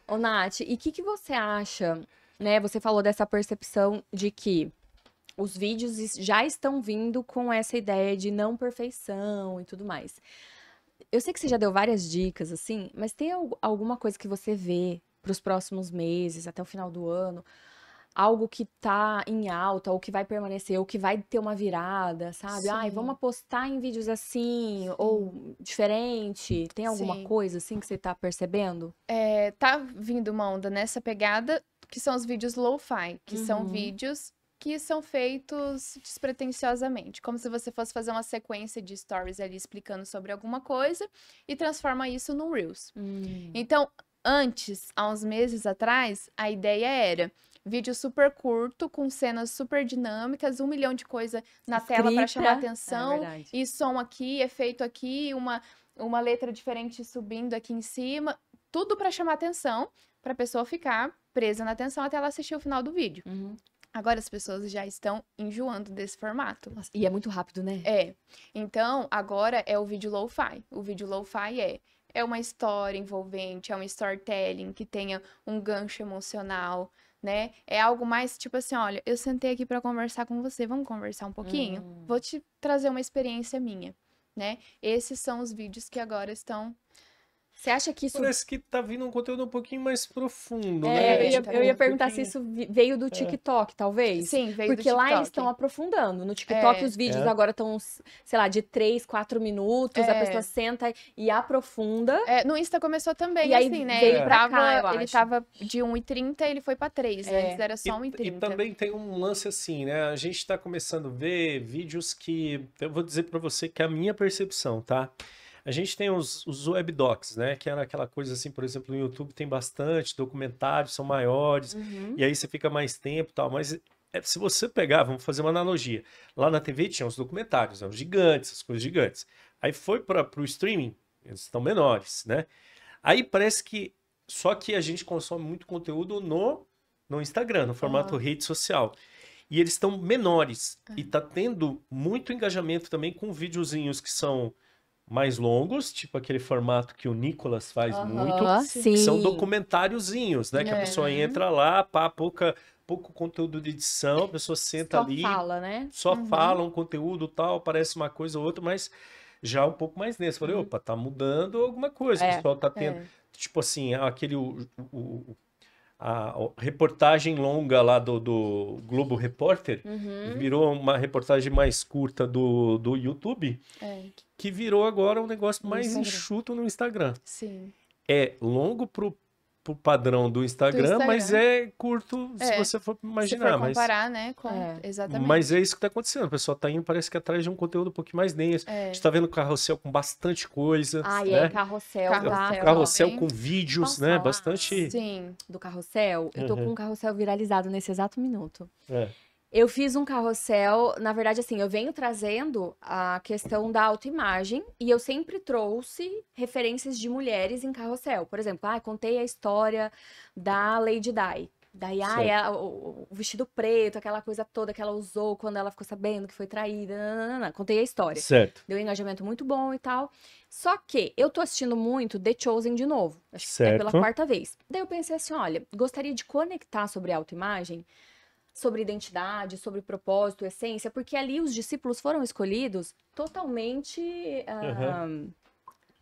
Ô, Nath, e o que você acha, né? Você falou dessa percepção de que os vídeos já estão vindo com essa ideia de não perfeição e tudo mais. Eu sei que você já deu várias dicas, assim, mas tem alguma coisa que você vê para os próximos meses, até o final do ano? Algo que tá em alta, ou que vai permanecer, ou que vai ter uma virada, sabe? Ai, Sim. vamos apostar em vídeos assim, ou diferente. Tem alguma Sim. coisa assim que você tá percebendo? Tá vindo uma onda nessa pegada, que são os vídeos lo-fi, que são Uhum. vídeos que são feitos despretensiosamente, como se você fosse fazer uma sequência de stories ali explicando sobre alguma coisa e transforma isso num Reels. Então, antes, há uns meses atrás, a ideia era vídeo super curto, com cenas super dinâmicas, 1 milhão de coisa na tela para chamar Escrita. atenção, É verdade. e som aqui, efeito aqui, uma letra diferente subindo aqui em cima, tudo para chamar atenção, para a pessoa ficar presa na atenção até ela assistir o final do vídeo. Uhum. Agora as pessoas já estão enjoando desse formato. Nossa, e é muito rápido, né? Então, agora é o vídeo lo-fi. O vídeo lo-fi é uma história envolvente, é um storytelling que tenha um gancho emocional, né? É algo mais tipo assim, olha, eu sentei aqui para conversar com você, vamos conversar um pouquinho? Vou te trazer uma experiência minha, né? Esses são os vídeos que agora estão... Você acha que isso... Parece que tá vindo um conteúdo um pouquinho mais profundo, É, né? eu ia Um perguntar se pouquinho- isso veio do TikTok, talvez. Sim, veio do Porque lá eles TikTok. estão aprofundando. No TikTok, os vídeos agora estão, sei lá, de 3, 4 minutos. A pessoa senta e aprofunda. No Insta começou também, E aí assim, né? veio Ele pra cá, eu ele acho. tava de 1,30, ele foi pra 3. Antes era só E 1,30. também tem um lance assim, né? A gente tá começando a ver vídeos que... Eu vou dizer pra você que é a minha percepção, tá? A gente tem os webdocs, né? Que era aquela coisa assim, por exemplo, no YouTube tem bastante documentários, são maiores, e aí você fica mais tempo e tal. Mas se você pegar, vamos fazer uma analogia. Lá na TV tinha os documentários, os gigantes, as coisas gigantes. Aí foi para o streaming, eles estão menores, né? Aí parece que... Só que a gente consome muito conteúdo no Instagram, no formato rede social. E eles estão menores. E tá tendo muito engajamento também com videozinhos que são mais longos, tipo aquele formato que o Nicolas faz muito, Sim. que são documentáriozinhos, né? Que a pessoa entra lá, pouco conteúdo de edição, a pessoa senta Só ali, fala, né? só fala um conteúdo tal, aparece uma coisa ou outra, mas já um pouco mais nesse. Falei, opa, tá mudando alguma coisa, o pessoal tá tendo, tipo assim, aquele a reportagem longa lá do Globo Repórter virou uma reportagem mais curta do YouTube, que virou agora um negócio mais enxuto no Instagram. Sim. É longo pro padrão do Instagram, mas é curto se você for imaginar. Se for comparar, né? Exatamente. Mas é isso que tá acontecendo. O pessoal tá indo, parece que atrás de um conteúdo um pouquinho mais denso. A gente tá vendo carrossel com bastante coisa. Né? Carrossel. Carrossel com vídeos, né? Bastante. Sim. Do carrossel. Eu tô com um carrossel viralizado nesse exato minuto. É. Eu fiz um carrossel, na verdade, assim, eu venho trazendo a questão da autoimagem e eu sempre trouxe referências de mulheres em carrossel. Por exemplo, contei a história da Lady Di. Daí, o vestido preto, aquela coisa toda que ela usou quando ela ficou sabendo que foi traída. Contei a história. Certo. Deu um engajamento muito bom e tal. Só que eu tô assistindo muito The Chosen de novo. Acho que é pela 4ª vez. Daí eu pensei assim, olha, gostaria de conectar sobre autoimagem, sobre identidade, sobre propósito, essência, porque ali os discípulos foram escolhidos totalmente...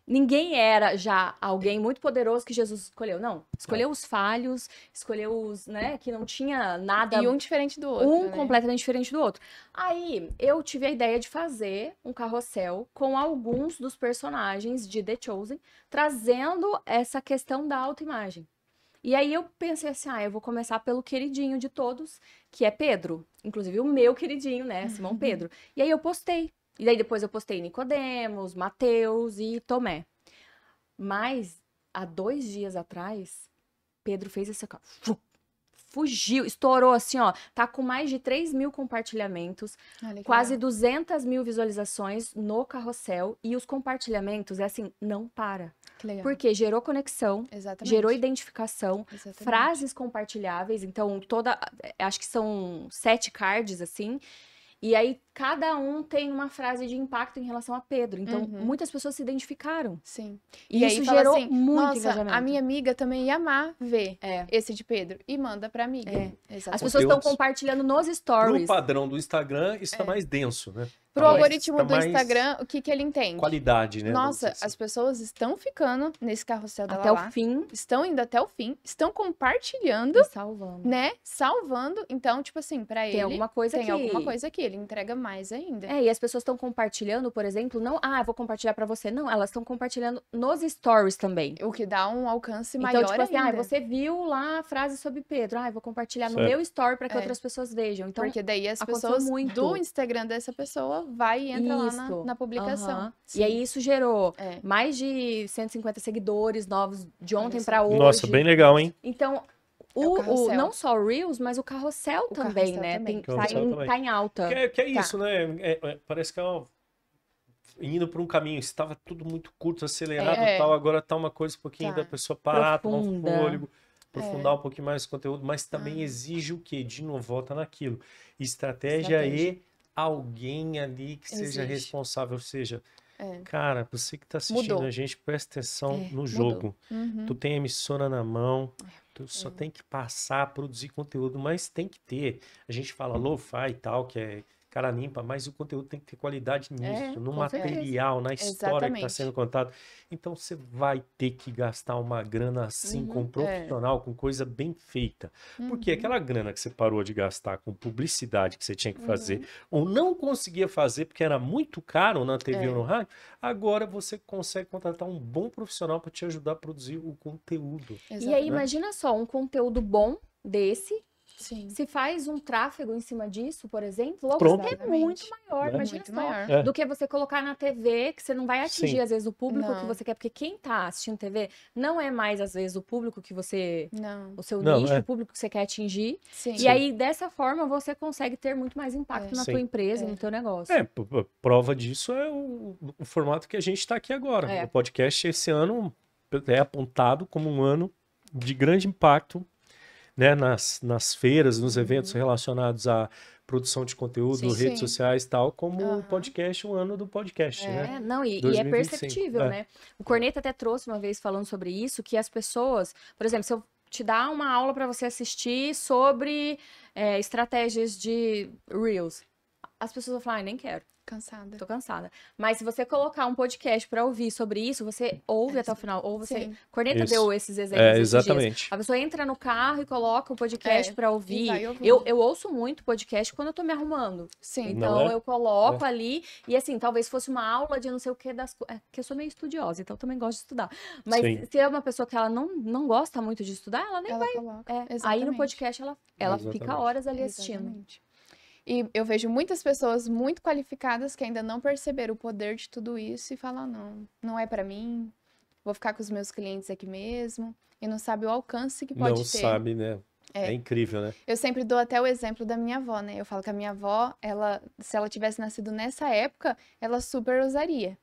Ninguém era já alguém muito poderoso que Jesus escolheu. Não, escolheu os falhos, escolheu os, né, que não tinha nada... E um diferente do outro, Um completamente diferente do outro. Aí, eu tive a ideia de fazer um carrossel com alguns dos personagens de The Chosen, trazendo essa questão da autoimagem. E aí eu pensei assim, eu vou começar pelo queridinho de todos, que é Pedro. Inclusive o meu queridinho, né, Simão Pedro. E aí eu postei. E daí depois eu postei Nicodemos, Mateus e Tomé. Mas, há 2 dias atrás, Pedro fez esse... Fugiu, estourou assim, ó. Tá com mais de 3.000 compartilhamentos, quase 200.000 visualizações no carrossel. E os compartilhamentos, não para. Porque gerou conexão, gerou identificação, frases compartilháveis. Então, acho que são 7 cards, assim. E aí, cada um tem uma frase de impacto em relação a Pedro. Então, muitas pessoas se identificaram. Sim. E isso aí gerou assim, muito engajamento. A minha amiga também ia amar ver esse de Pedro. E manda pra amiga. As pessoas estão compartilhando nos stories. Pro padrão do Instagram, isso tá mais denso, né? Pro algoritmo do Instagram, o que ele entende? Qualidade, né? Nossa, assim. As pessoas estão ficando nesse carrossel da até Lala. o fim. Estão indo até o fim. Estão compartilhando. E salvando. Né? Salvando. Então, tipo assim, pra ele... alguma coisa tem alguma coisa aqui. Ele entrega mais ainda. E as pessoas estão compartilhando, por exemplo, não... eu vou compartilhar pra você. Não, elas estão compartilhando nos stories também. O que dá um alcance maior então, tipo assim, ainda. Você viu lá a frase sobre Pedro. Eu vou compartilhar no meu story pra que outras pessoas vejam. Então, porque daí as pessoas do Instagram dessa pessoa vai e entra lá na publicação. E aí isso gerou mais de 150 seguidores novos de ontem pra hoje. Nossa, bem legal, hein? Então, não só o Reels, mas o carrossel também, né? Tá em alta. Que é isso, né? Parece que indo por um caminho, estava tudo muito curto, acelerado e tal, agora tá uma coisa um pouquinho da pessoa parar, tomar um fôlego, aprofundar um pouquinho mais o conteúdo, mas também exige o quê? De novo, volta naquilo. Estratégia e alguém ali que seja responsável, ou seja, cara, você que tá assistindo a gente, presta atenção no jogo. Tu tem a emissora na mão, tu só tem que passar, produzir conteúdo, mas tem que ter. A gente fala lo-fi e tal, que é cara limpa, mas o conteúdo tem que ter qualidade nisso, no material, na história que está sendo contada. Então você vai ter que gastar uma grana assim, com um profissional, com coisa bem feita. Porque aquela grana que você parou de gastar com publicidade que você tinha que fazer, ou não conseguia fazer porque era muito caro na TV ou no rádio, agora você consegue contratar um bom profissional para te ajudar a produzir o conteúdo. E aí, imagina só, um conteúdo bom desse. Sim. Se faz um tráfego em cima disso, por exemplo, é muito maior, imagina só, do que você colocar na TV, que você não vai atingir, às vezes, o público que você quer, porque quem tá assistindo TV não é mais, às vezes, o público que você... o seu nicho, o público que você quer atingir. E aí, dessa forma, você consegue ter muito mais impacto na tua empresa, no teu negócio. Prova disso é o formato que a gente tá aqui agora. O podcast, esse ano, é apontado como um ano de grande impacto, né, nas feiras, nos eventos relacionados à produção de conteúdo, redes sociais e tal, como o podcast, o ano do podcast, né? E é perceptível, né? O Corneta até trouxe uma vez falando sobre isso, que as pessoas, por exemplo, se eu te dar uma aula para você assistir sobre estratégias de Reels, as pessoas vão falar, nem quero. Cansada. Tô cansada. Mas se você colocar um podcast pra ouvir sobre isso, você ouve até o final. Ou você... Sim. Corneta Isso. deu esses exemplos esses dias. Exatamente. A pessoa entra no carro e coloca o podcast pra E ouvir. vai ouvir. Eu ouço muito podcast quando eu tô me arrumando. Sim. Então Não é? eu coloco ali. E assim, talvez fosse uma aula de não sei o que das coisas. Que eu sou meio estudiosa, então eu também gosto de estudar. Mas Sim. se é uma pessoa que ela não gosta muito de estudar, ela nem Ela coloca. é. Aí no Exatamente. podcast ela fica Exatamente. horas ali assistindo. Exatamente. E eu vejo muitas pessoas muito qualificadas que ainda não perceberam o poder de tudo isso e falam, não é pra mim, vou ficar com os meus clientes aqui mesmo, e não sabe o alcance que pode Não ter. sabe, né? É incrível, né? Eu sempre dou até o exemplo da minha avó, né? Eu falo que a minha avó, se ela tivesse nascido nessa época, ela super usaria.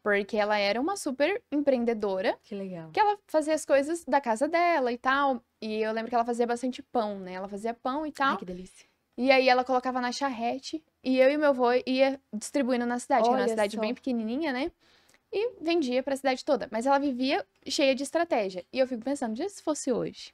Porque ela era uma super empreendedora, Que legal. que ela fazia as coisas da casa dela e tal. E eu lembro que ela fazia bastante pão, né? Ela fazia pão e tal. Ai, que delícia. E aí ela colocava na charrete e eu e meu avô ia distribuindo na cidade, que era uma Olha cidade só. bem pequenininha, né? E vendia pra cidade toda. Mas ela vivia cheia de estratégia. E eu fico pensando, se fosse hoje,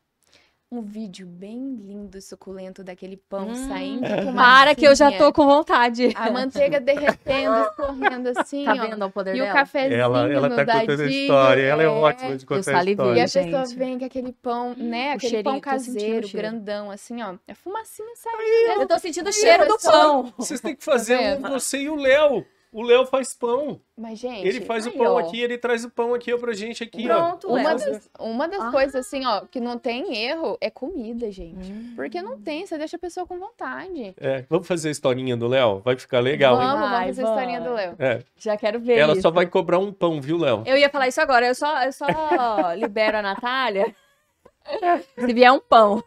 um vídeo bem lindo e suculento daquele pão saindo com Para que eu já massinha, tô com vontade. a manteiga derretendo, escorrendo assim, Tá ó. vendo o poder E o dela? cafezinho Ela no tá contando a dadinho, história. Ela é ótima de contar a salivei. E a história. pessoa gente. vem com aquele pão, né? O Aquele cheirinho, pão tô sentindo o caseiro, cheiro. grandão, assim, ó. A fumacinha saindo. Eu tô sentindo o cheiro do pão. Vocês têm que fazer vendo? você e o Léo. O Léo faz pão. Mas, gente, Ele faz o aí, pão ó. aqui, ele traz o pão aqui ó, pra gente aqui, Pronto, ó. Léo. uma das Ah. coisas, assim, ó, que não tem erro é comida, gente. Hum. Porque não tem, você deixa a pessoa com vontade. É, vamos fazer a historinha do Léo? Vai ficar legal, hein? Vamos Vai, fazer a historinha do Léo. É, Já quero ver ela isso. só vai cobrar um pão, viu, Léo? Eu ia falar isso agora. Eu só libero a Natália se vier um pão.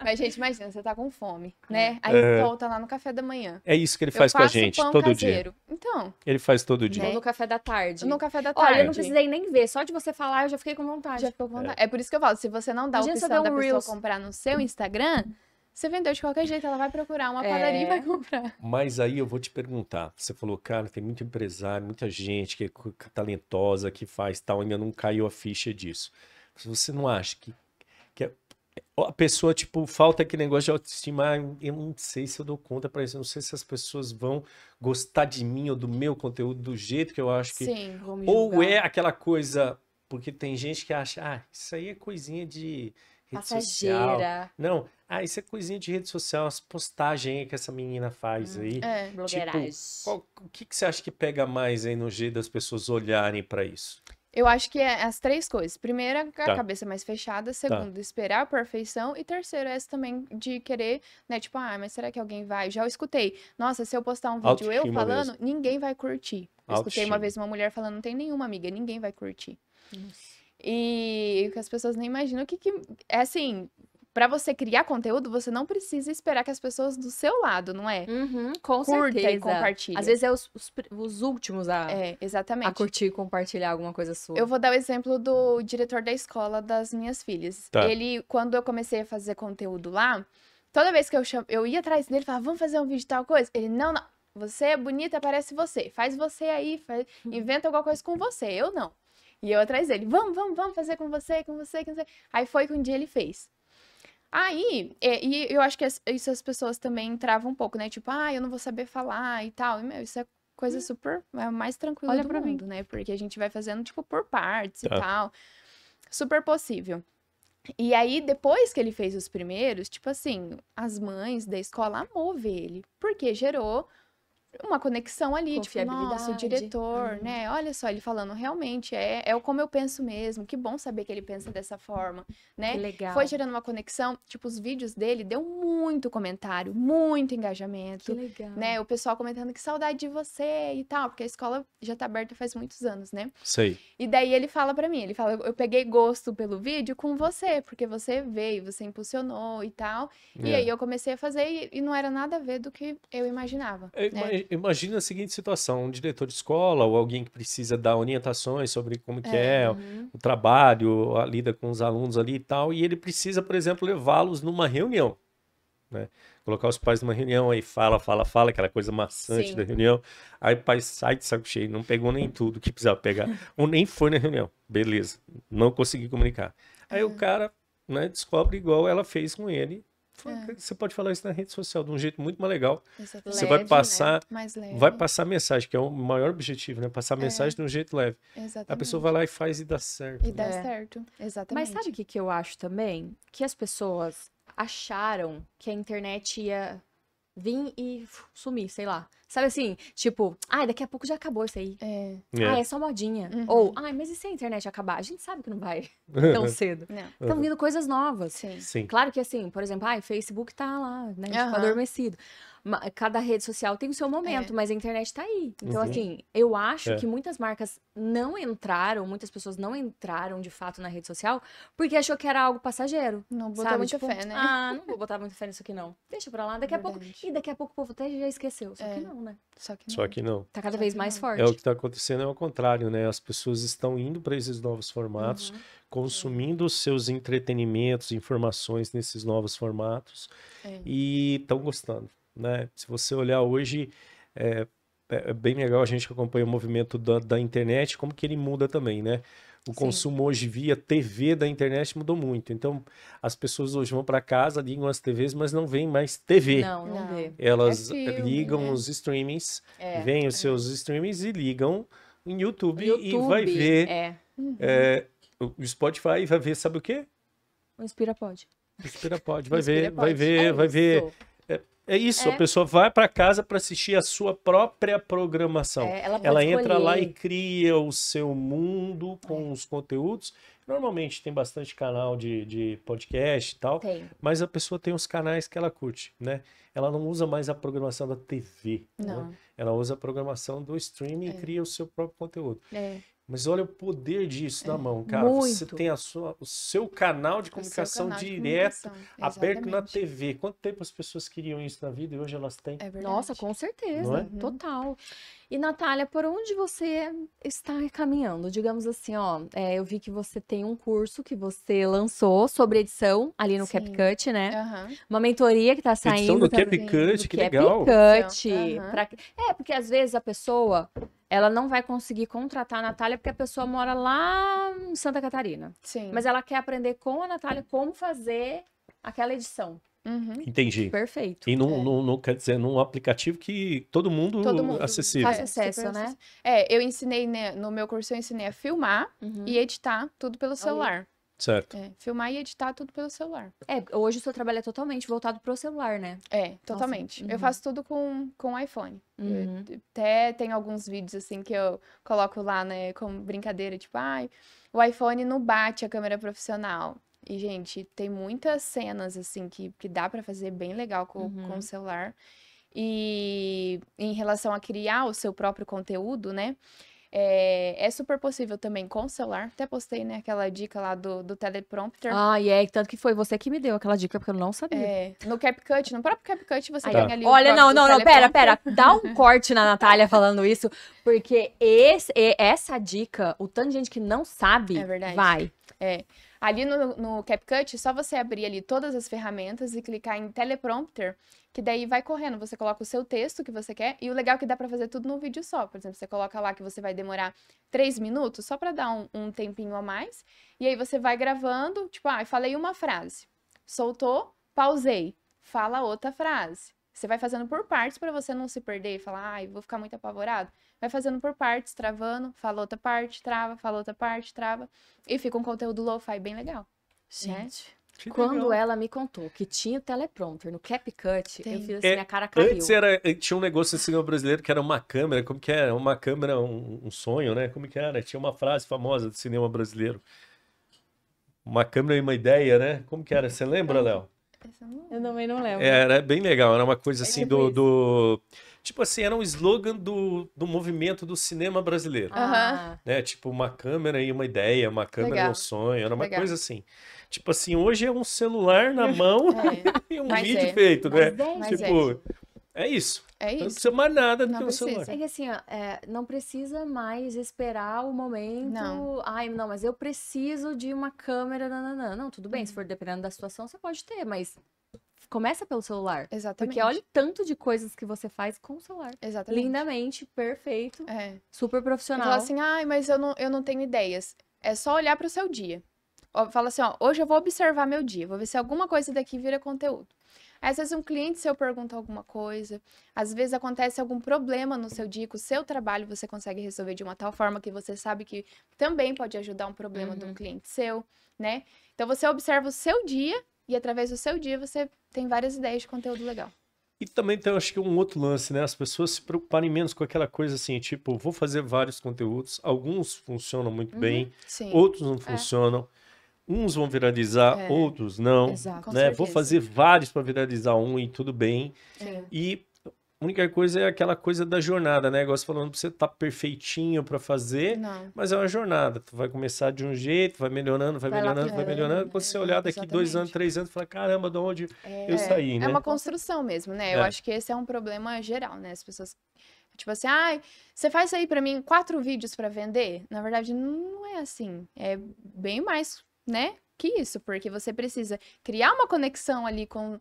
Mas, gente, imagina, você tá com fome, né? Aí volta lá no café da manhã. É isso que ele Eu faz com a faço gente, pão todo dia. caseiro. Então, Ele faz todo dia. Ou no café da tarde. no café da tarde. Olha, eu não precisei nem ver. Só de você falar, eu já fiquei com vontade. Já ficou com vontade. É por isso que eu falo, se você não dá a Imagina você opção ver da um pessoa Reels. comprar no seu Instagram, você vendeu de qualquer jeito, ela vai procurar uma É. padaria e vai comprar. Mas aí eu vou te perguntar. Você falou, cara, tem muito empresário, muita gente que é talentosa, que faz tal, ainda não caiu a ficha disso. Você não acha que a pessoa, tipo, falta aquele negócio de autoestima? Eu não sei se eu dou conta pra isso. Eu não sei se as pessoas vão gostar de mim ou do meu conteúdo do jeito que eu acho que... Sim. Vou me Ou julgar. é aquela coisa... Porque tem gente que acha, isso aí é coisinha de rede social. Passageira. Não, isso é coisinha de rede social, as postagens aí que essa menina faz aí. É. Blogueiragem. O que você acha que pega mais aí no jeito das pessoas olharem pra isso? Eu acho que é as três coisas. Primeira, a Tá. cabeça mais fechada. Segundo, esperar a perfeição. E terceiro, essa também de querer, né? Tipo, mas será que alguém vai? Já eu escutei. Nossa, se eu postar um vídeo eu Autoestima falando, mesmo. ninguém vai curtir. Eu escutei uma Autoestima. vez uma mulher falando, não tem nenhuma amiga, ninguém vai curtir. E o que as pessoas nem imaginam, é assim, pra você criar conteúdo, você não precisa esperar que as pessoas do seu lado, não é? Uhum, com Curta e certeza. compartilha. Às vezes é os últimos É, a exatamente. curtir e compartilhar alguma coisa sua. Eu vou dar o exemplo do diretor da escola das minhas filhas. Tá. Ele, quando eu comecei a fazer conteúdo lá, toda vez que eu ia atrás dele, falava, vamos fazer um vídeo de tal coisa? Ele, não, você é bonita, parece você. Faz você aí, inventa alguma coisa com você. Eu não. E eu atrás dele, vamos fazer com você. Aí foi que um dia ele fez. Aí, e eu acho que isso as pessoas também travam um pouco, né? Tipo, eu não vou saber falar e tal. E, meu, isso é coisa super, mais tranquila Olha do pra mim. mundo, né? Porque a gente vai fazendo, tipo, por partes e Tá. tal. Super possível. E aí, depois que ele fez os primeiros, tipo assim, as mães da escola amou ver ele. Porque gerou uma conexão ali, tipo, nossa, o Confiabilidade. diretor, né? Olha só, ele falando, realmente, é como eu penso mesmo. Que bom saber que ele pensa dessa forma, né? Que legal. Foi gerando uma conexão, tipo, os vídeos dele deu muito comentário, muito engajamento, Que legal. né? O pessoal comentando que saudade de você e tal, porque a escola já tá aberta faz muitos anos, né? Sei. E daí ele fala pra mim, ele fala, eu peguei gosto pelo vídeo com você, porque você veio, você impulsionou e tal. E É. aí eu comecei a fazer e não era nada a ver do que eu imaginava, né? Imagina a seguinte situação, um diretor de escola ou alguém que precisa dar orientações sobre como que é o trabalho, a lida com os alunos ali e tal, e ele precisa, por exemplo, levá-los numa reunião, né? Colocar os pais numa reunião, aí fala, aquela coisa maçante Sim. da reunião, aí o pai sai de saco cheio, não pegou nem tudo que precisava pegar, ou nem foi na reunião, beleza, não consegui comunicar. Aí o cara, né, descobre igual ela fez com ele, Você pode falar isso na rede social de um jeito muito mais legal. Exatamente. Você vai Leve, passar, Mais leve. vai passar mensagem, que é o maior objetivo, né? Passar mensagem de um jeito leve. Exatamente. A pessoa vai lá e faz e dá certo. E dá É. certo. Mas Exatamente. sabe o que eu acho também? Que as pessoas acharam que a internet ia vir e sumir, sei lá. Sabe assim, tipo, ai, daqui a pouco já acabou isso aí. É. Ah, É. é só modinha. Uhum. Ou, ai, mas e se a internet acabar? A gente sabe que não vai tão cedo. Não. Estão vindo coisas novas. Sim. Sim. Claro que assim, por exemplo, o Facebook tá lá, né? Tipo, Aham. adormecido. Cada rede social tem o seu momento, É. mas a internet tá aí. Então, Uhum. assim, eu acho É. que muitas marcas não entraram, muitas pessoas não entraram de fato na rede social porque achou que era algo passageiro. Não botou Sabe? muita Tipo, fé, né? ah, não vou botar muita fé nisso aqui, não. Deixa pra lá, daqui a pouco. Verdade. E daqui a pouco o povo até já esqueceu. Só que É. não, né? Só que não. Só que não. Tá cada Só vez que mais não. forte. É o que está acontecendo, é o contrário, né? As pessoas estão indo para esses novos formatos, Uhum. consumindo os seus entretenimentos, informações nesses novos formatos É. e estão gostando, né? Se você olhar hoje, é bem legal a gente acompanha o movimento da internet, como que ele muda também, né? O Sim. consumo hoje via TV da internet mudou muito. Então, as pessoas hoje vão para casa, ligam as TVs, mas não veem mais TV. Não Não. vê. Elas É filme, ligam né? os streamings, É. veem os seus streamings e ligam em YouTube, e YouTube, vai ver É. o Spotify e vai ver, sabe o quê? O Inspira pode. Inspirapod, vai Inspira ver, vai Pod. ver, vai ver. Isso. É isso, É. a pessoa vai para casa para assistir a sua própria programação. É, ela pode Ela entra lá e escolher. cria o seu mundo com os conteúdos. Normalmente tem bastante canal de podcast e tal, Tem. mas a pessoa tem os canais que ela curte, né? Ela não usa mais a programação da TV, Não. né? Ela usa a programação do streaming e É. cria o seu próprio conteúdo. É. Mas olha o poder disso na mão, cara. Você Muito. tem o seu canal de O seu comunicação canal de direto, comunicação. aberto na Exatamente. TV. Quanto tempo as pessoas queriam isso na vida e hoje elas têm? É verdade. Nossa, com Não certeza, é? total. E Natália, por onde você está caminhando? Digamos assim, ó, eu vi que você tem um curso que você lançou sobre edição ali no Sim. CapCut, né? Aham. Uma mentoria que tá Edição saindo do também. CapCut, do que legal. CapCut. Aham. Porque às vezes a pessoa, ela não vai conseguir contratar a Natália porque a pessoa mora lá em Santa Catarina. Sim. Mas ela quer aprender com a Natália como fazer aquela edição. Uhum. Entendi. Perfeito. E quer dizer, num aplicativo que todo mundo acessível. Fácil acesso, super né? acessível. Eu ensinei, né, no meu curso eu ensinei a filmar Uhum. e editar tudo pelo celular. Certo. Filmar e editar tudo pelo celular. Hoje o seu trabalho é totalmente voltado pro celular, né? Totalmente. uhum. Eu faço tudo com iPhone. Uhum. Até tem alguns vídeos assim que eu coloco lá, né, como brincadeira, tipo, o iPhone não bate a câmera profissional. E, gente, tem muitas cenas assim que dá pra fazer bem legal com o celular. E em relação a criar o seu próprio conteúdo, né? É super possível também com o celular. Até postei, né, aquela dica lá do teleprompter. Tanto que foi você que me deu aquela dica, porque eu não sabia. No CapCut, no próprio CapCut, você Aí, tem ali o olha, não, próprio pera, teleprompter. dá um corte na Natália falando isso, porque essa dica, o tanto de gente que não sabe, É verdade. vai. Ali no CapCut, só você abrir ali todas as ferramentas e clicar em teleprompter, que daí vai correndo, você coloca o seu texto que você quer, e o legal é que dá pra fazer tudo num vídeo só. Por exemplo, você coloca lá que você vai demorar 3 minutos, só pra dar um tempinho a mais, e aí você vai gravando, tipo, falei uma frase, soltou, pausei, fala outra frase. Você vai fazendo por partes pra você não se perder e falar, vou ficar muito apavorado. Vai fazendo por partes, travando, fala outra parte, trava, fala outra parte, trava. E fica um conteúdo lo-fi bem legal. Gente, Que quando legal. ela me contou que tinha o teleprompter no CapCut, Tem. eu fiz assim, minha cara caiu. Antes tinha um negócio no cinema brasileiro que era uma câmera, como que era? Uma câmera, um sonho, né? Como que era? Tinha uma frase famosa do cinema brasileiro. Uma câmera e uma ideia, né? Como que era? Você lembra, Léo? Eu também não lembro. Era bem legal, era uma coisa assim tipo Tipo assim, era um slogan do movimento do cinema brasileiro. Ah, Né? Tipo, uma câmera e uma ideia, uma câmera e um Legal. sonho, era uma Legal. coisa assim. Tipo assim, hoje é um celular na mão e um Mas vídeo é. feito, né? Mas Tipo, é isso. É Não isso. precisa mais nada do Não que um precisa. celular. é que assim, ó, não precisa mais esperar o momento. Não. Ai, não, mas eu preciso de uma câmera. Nananã. Não, tudo bem, se for dependendo da situação, você pode ter, mas começa pelo celular. Exatamente. Porque olha o tanto de coisas que você faz com o celular. Exatamente. Lindamente, perfeito, É. super Você profissional. fala assim, mas eu não tenho ideias. É só olhar pro seu dia. Fala assim, ó, hoje eu vou observar meu dia, vou ver se alguma coisa daqui vira conteúdo. Aí, às vezes um cliente seu pergunta alguma coisa, às vezes acontece algum problema no seu dia, com o seu trabalho você consegue resolver de uma tal forma que você sabe que também pode ajudar um problema de um cliente seu, né? Então você observa o seu dia e através do seu dia você tem várias ideias de conteúdo legal. E também tem, acho que um outro lance, né? As pessoas se preocuparem menos com aquela coisa assim, tipo, vou fazer vários conteúdos, alguns funcionam muito bem, Sim. outros não funcionam, uns vão viralizar, outros não, Exato. né? Com Vou certeza. fazer vários para viralizar um e tudo bem. É. E a única coisa é aquela coisa da jornada, né? Igual você falando, você tá perfeitinho para fazer, Não. mas é uma jornada. Tu vai começar de um jeito, vai melhorando, vai Vai melhorando, vai lapidando, melhorando. Quando você olhar daqui 2 anos, exatamente. 3 anos, fala, caramba, de onde eu saí, É né? uma construção mesmo, né? Eu É. acho que esse é um problema geral, né? As pessoas, tipo assim, ai, você faz aí pra mim 4 vídeos pra vender? Na verdade, não é assim. É bem mais, né? Que isso, porque você precisa criar uma conexão ali com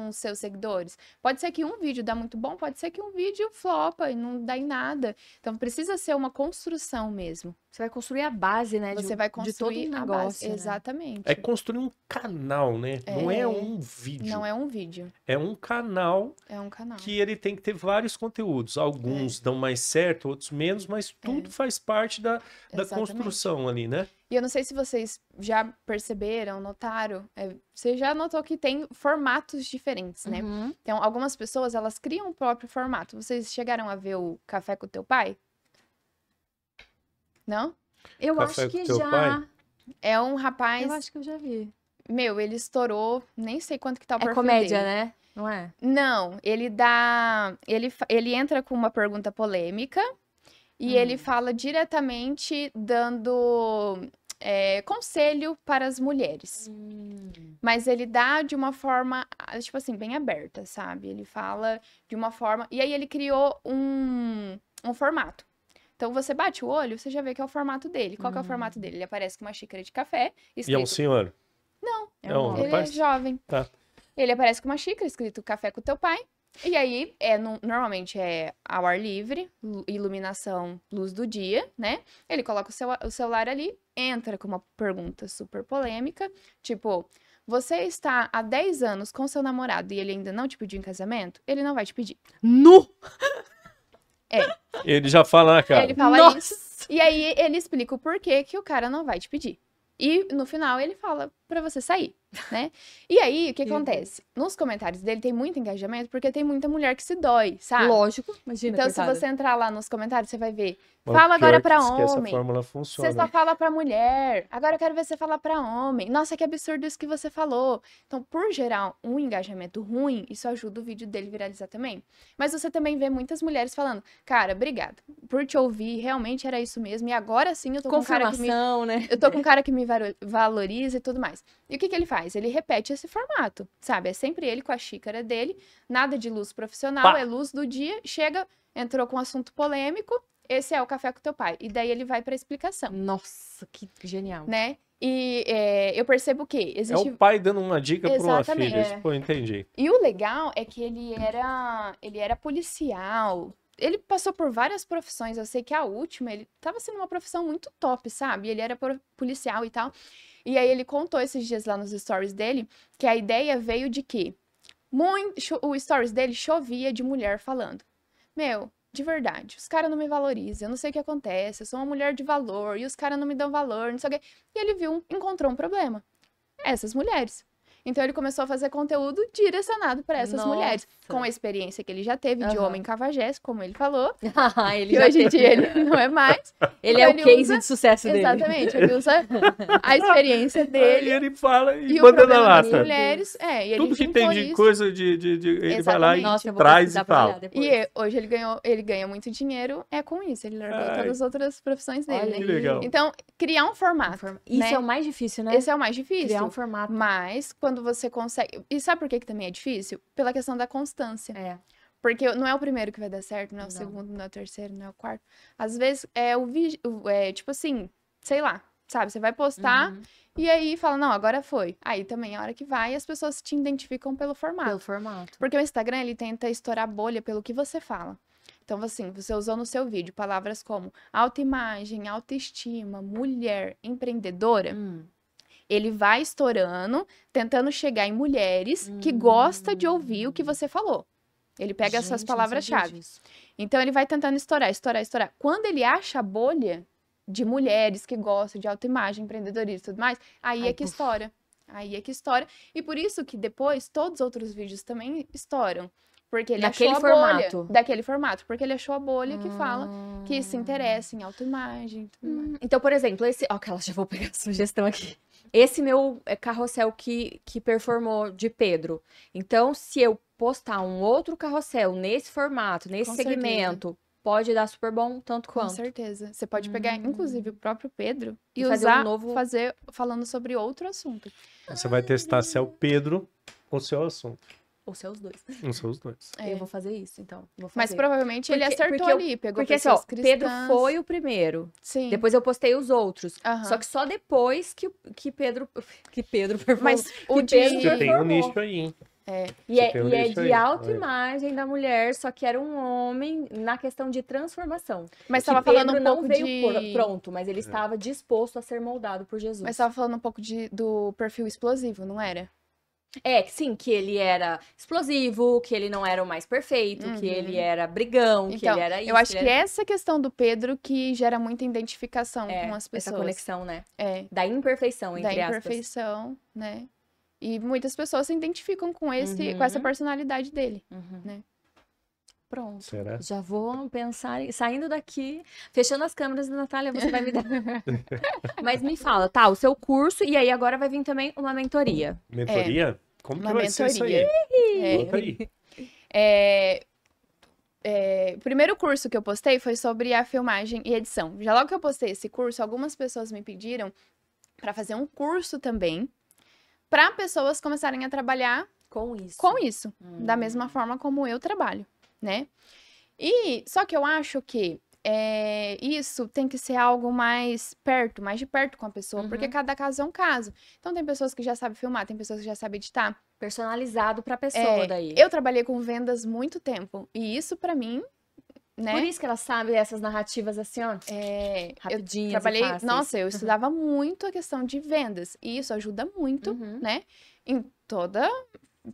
os seus seguidores. Pode ser que um vídeo dá muito bom, pode ser que um vídeo flopa e não dá em nada. Então precisa ser uma construção mesmo. Você vai construir a base, né? Você vai de todo construir um a negócio. base. Né? Exatamente. É construir um canal, né? Não é um vídeo. Não é um vídeo, É um canal é um canal. que ele tem que ter vários conteúdos. Alguns dão mais certo, outros menos, mas tudo faz parte da Exatamente. construção ali, né? E eu não sei se vocês já perceberam, notaram, você já notou que tem formatos diferentes, né? Uhum. Então, algumas pessoas, elas criam o próprio formato. Vocês chegaram a ver o Café com o Teu Pai? Não? Eu Café acho com que teu já. pai? É um rapaz, Eu acho que eu já vi. meu, ele estourou, nem sei quanto que tá o É perfil comédia, dele. né? Não é? Não, ele entra com uma pergunta polêmica e ele fala diretamente dando conselho para as mulheres. Mas ele dá de uma forma, tipo assim, bem aberta, sabe? Ele fala de uma forma. E aí ele criou um formato. Então você bate o olho, você já vê que é o formato dele. Qual que é o formato dele? Ele aparece com uma xícara de café, E é escrito. um senhor? É É um homem. Ele é rapaz? jovem. Tá. Ele aparece com uma xícara escrito Café com o Teu Pai. E aí, normalmente é ao ar livre, iluminação, luz do dia, né? Ele coloca o celular ali, entra com uma pergunta super polêmica, tipo, você está há 10 anos com seu namorado e ele ainda não te pediu em casamento? Ele não vai te pedir. Nu! Ele já fala na cara. Ele fala Nossa! isso. E aí ele explica o porquê que o cara não vai te pedir. E no final ele fala pra você sair, né? E aí, o que acontece? Nos comentários dele tem muito engajamento porque tem muita mulher que se dói, sabe? Lógico, imagina. Então, coitada. se você entrar lá nos comentários, você vai ver. Mas Fala pior agora que pra diz que essa homem. fórmula Você funciona. só fala pra mulher. Agora eu quero ver você falar pra homem. Nossa, que absurdo isso que você falou. Então, por gerar um engajamento ruim, isso ajuda o vídeo dele viralizar também. Mas você também vê muitas mulheres falando, cara, obrigada por te ouvir, realmente era isso mesmo. E agora sim eu tô com um cara que me... Confirmação, né? Eu tô com um cara que me valoriza e tudo mais. E o que ele faz? Ele repete esse formato, sabe? É sempre ele com a xícara dele, nada de luz profissional, Pá! é luz do dia, chega, entrou com um assunto polêmico, esse é o Café com Teu Pai. E daí ele vai pra explicação, Nossa, que genial. né? E eu percebo que É existe... o pai dando uma dica para uma Exatamente. filha. Tipo, eu entendi. E o legal é que ele era policial. Ele passou por várias profissões. Eu sei que a última, ele tava sendo uma profissão muito top, sabe? Ele era policial e tal. E aí ele contou esses dias lá nos stories dele que a ideia veio de que o stories dele chovia de mulher falando. Meu, de verdade, os caras não me valorizam, eu não sei o que acontece, eu sou uma mulher de valor e os caras não me dão valor, não sei o quê. E ele encontrou um problema. Essas mulheres. Então ele começou a fazer conteúdo direcionado para essas mulheres, com a experiência que ele já teve de homem cavajés, como ele falou. Ele Que já hoje em teve. dia ele não é mais. Ele é o Ele case usa- de sucesso dele. Exatamente, ele usa a experiência Aí dele ele fala e e o manda na problema das lata. mulheres. E ele Tudo que tem juntou de isso. coisa ele vai lá e Exatamente. Nossa, eu vou traz pesquisar e pra fala. olhar depois. E hoje ele ganha muito dinheiro com isso. Ele largou Ai. todas as outras profissões dele, Olha né? Que legal. Então, criar um formato. Isso né? é o mais difícil, né? Esse é o mais difícil. Criar um formato. Mas, quando você consegue... E sabe por que também é difícil? Pela questão da constância. É. Porque não é o primeiro que vai dar certo, não é o Não. segundo, não é o terceiro, não é o quarto. Às vezes, tipo assim, sei lá, sabe? Você vai postar Uhum. e aí fala, não, agora foi. Aí também é a hora que vai, as pessoas te identificam pelo formato. Pelo formato. Porque o Instagram, ele tenta estourar a bolha pelo que você fala. Então, assim, você usou no seu vídeo palavras como autoimagem, autoestima, mulher, empreendedora. Ele vai estourando, tentando chegar em mulheres que gostam de ouvir o que você falou. Ele pega essas Gente, não sabia palavras-chave. disso. Então, ele vai tentando estourar, estourar, estourar. Quando ele acha a bolha de mulheres que gostam de autoimagem, empreendedorismo e tudo mais, aí Ai, é que puf. estoura. Aí é que estoura. E por isso que depois, todos os outros vídeos também estouram. Porque ele Naquele achou a bolha. formato. Daquele formato. Porque ele achou a bolha que fala que se interessa em autoimagem e tudo mais. Então, por exemplo, esse. Ó, que ela já vou pegar a sugestão aqui. Esse meu carrossel que performou de Pedro. Então, se eu postar um outro carrossel nesse formato, nesse Com segmento, pode dar super bom, tanto Com quanto. certeza. Você pode pegar, inclusive, o próprio Pedro e E fazer um usar, novo- fazer falando sobre outro assunto. Você vai testar se é o Pedro ou se é o assunto. Ou ser os dois. Não são os dois. É. Eu vou fazer isso, então. Vou Mas fazer. provavelmente ele Porque- acertou porque eu- ali, pegou Porque assim, ó, pessoas Pedro cristãs. foi o primeiro. Sim. Depois eu postei os outros. Aham. Só que só depois que Pedro performou. Mas o que de... Pedro Você tem um performou. nicho aí, hein? E Você é, tem um e é nicho de aí. autoimagem da mulher, só que era um homem na questão de transformação. Mas Que estava falando Pedro um não pouco veio de... pronto, mas ele estava disposto a ser moldado por Jesus. Mas estava falando um pouco do perfil explosivo, não era? É, sim, que ele era explosivo, que ele não era o mais perfeito, que ele era brigão, que Então, ele era isso. eu acho ele que era... essa questão do Pedro que gera muita identificação com as essa pessoas. conexão, né? É, Da imperfeição, da entre aspas. imperfeição, né? E muitas pessoas se identificam com essa personalidade dele, né? Pronto. Será? Já vou pensar, saindo daqui, fechando as câmeras, Natália, você vai me dar. Mas me fala, tá, o seu curso, e aí agora vai vir também uma mentoria. Mentoria? Como que Uma vai ser isso aí? mentoria. Conta aí. O primeiro curso que eu postei foi sobre a filmagem e edição. Já logo que eu postei esse curso, algumas pessoas me pediram para fazer um curso também, para pessoas começarem a trabalhar Com isso. com isso, da mesma forma como eu trabalho, né? E só que eu acho que isso tem que ser algo mais perto, mais de perto com a pessoa, porque cada caso é um caso. Então tem pessoas que já sabem filmar, tem pessoas que já sabem editar. Personalizado pra pessoa daí. Eu trabalhei com vendas muito tempo e isso pra mim, né? Por isso que ela sabe essas narrativas assim, ó, rapidinhas Trabalhei, e fáceis. nossa, eu estudava muito a questão de vendas e isso ajuda muito, né? Em toda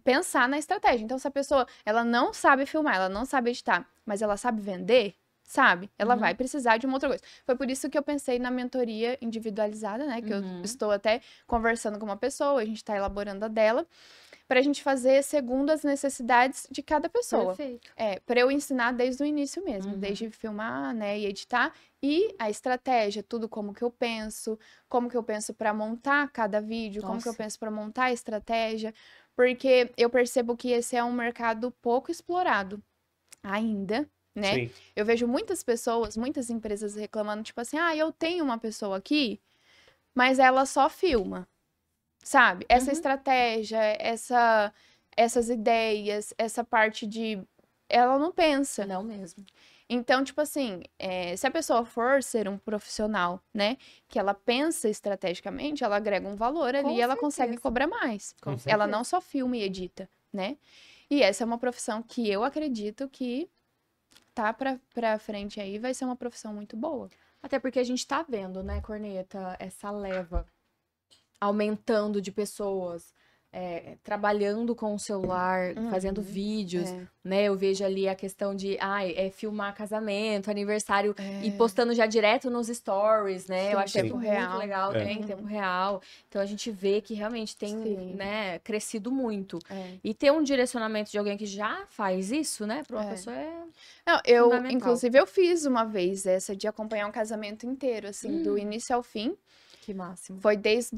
pensar na estratégia. Então, se a pessoa, ela não sabe filmar, ela não sabe editar, mas ela sabe vender, sabe? Ela vai precisar de uma outra coisa. Foi por isso que eu pensei na mentoria individualizada, né? Que eu estou até conversando com uma pessoa, a gente está elaborando a dela, para a gente fazer segundo as necessidades de cada pessoa. Perfeito. Para eu ensinar desde o início mesmo, desde filmar, né, e editar, e a estratégia, tudo como que eu penso para montar cada vídeo, como que eu Nossa. penso para montar a estratégia, porque eu percebo que esse é um mercado pouco explorado ainda, né? Sim. Eu vejo muitas pessoas, muitas empresas reclamando, tipo assim, eu tenho uma pessoa aqui, mas ela só filma, sabe? Essa estratégia, essas ideias, essa parte de... Ela não pensa. Não mesmo. Então, tipo assim, se a pessoa for ser um profissional, né, que ela pensa estrategicamente, ela agrega um valor ali Com e ela consegue certeza. cobrar mais. Com Ela certeza. não só filma e edita, né? E essa é uma profissão que eu acredito que tá pra frente aí, vai ser uma profissão muito boa. Até porque a gente tá vendo, né, Corneta, essa leva aumentando de pessoas trabalhando com o celular, fazendo vídeos, né? Eu vejo ali a questão de filmar casamento, aniversário e postando já direto nos stories, né? Sim, Eu achei tempo muito real. legal, em tempo real. Então a gente vê que realmente tem, Sim. né, crescido muito. E ter um direcionamento de alguém que já faz isso, né, para uma É. pessoa Não, fundamental. inclusive, eu fiz uma vez essa de acompanhar um casamento inteiro, assim, do início ao fim. que máximo. Foi desde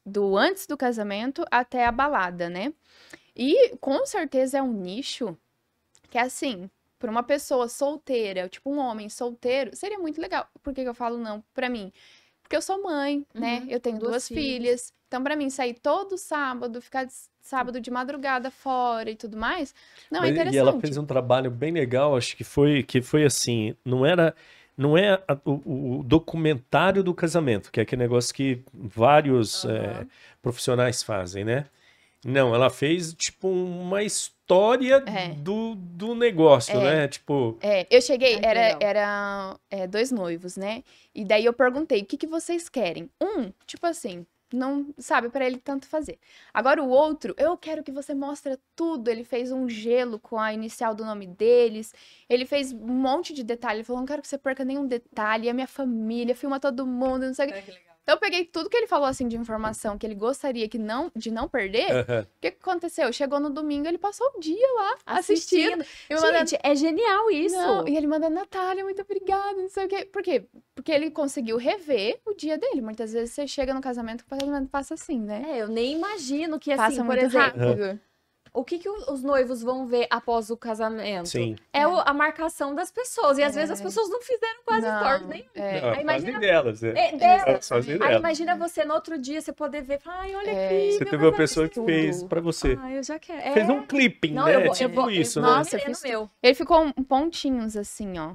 do antes do casamento até a balada, né? E com certeza é um nicho que, assim, para uma pessoa solteira, tipo um homem solteiro, seria muito legal. Por que que eu falo não pra mim? Porque eu sou mãe, né? Eu tenho duas filhas. Então, pra mim, sair todo sábado, ficar sábado de madrugada fora e tudo mais, não é interessante. E ela fez um trabalho bem legal, acho que foi assim, não é o documentário do casamento, que é aquele negócio que vários profissionais fazem, né? Não, ela fez, tipo, uma história É. do negócio, É. né? Tipo, Eu cheguei, Ai, que legal. era 2 noivos, né? E daí eu perguntei, o que que vocês querem? Tipo assim, não, sabe, pra ele tanto fazer. Agora o outro, eu quero que você mostre tudo. Ele fez um gelo com a inicial do nome deles. Ele fez um monte de detalhe. Ele falou, não quero que você perca nenhum detalhe. É a minha família, filma todo mundo, não sei o quê. Então eu peguei tudo que ele falou assim de informação que ele gostaria de não perder. aham. O que que aconteceu? Chegou no domingo, ele passou o dia lá assistindo. E me mandando, Gente, é genial isso. não, e ele manda, Natália, muito obrigada, não sei o quê. Por quê? Porque ele conseguiu rever o dia dele. Muitas vezes você chega no casamento, o casamento passa assim, né? É, eu nem imagino que, assim, Passa por muito exemplo, rápido. o que que os noivos vão ver após o casamento? Sim. É a marcação das pessoas. E às vezes as pessoas não fizeram quase Não, stories nenhum. Não, Aí fazem imagina- delas, né? É, delas. Elas fazem Aí delas. imagina você no outro dia, você poder ver, falar, ai, olha É. aqui, Você meu teve uma casamento, pessoa que tudo. fez pra você. Ai, eu já quero. Fez um clipping, Não, né? eu vou, Tipo isso, né? Nossa, eu querendo fiz meu. Ele ficou pontinhos assim, ó.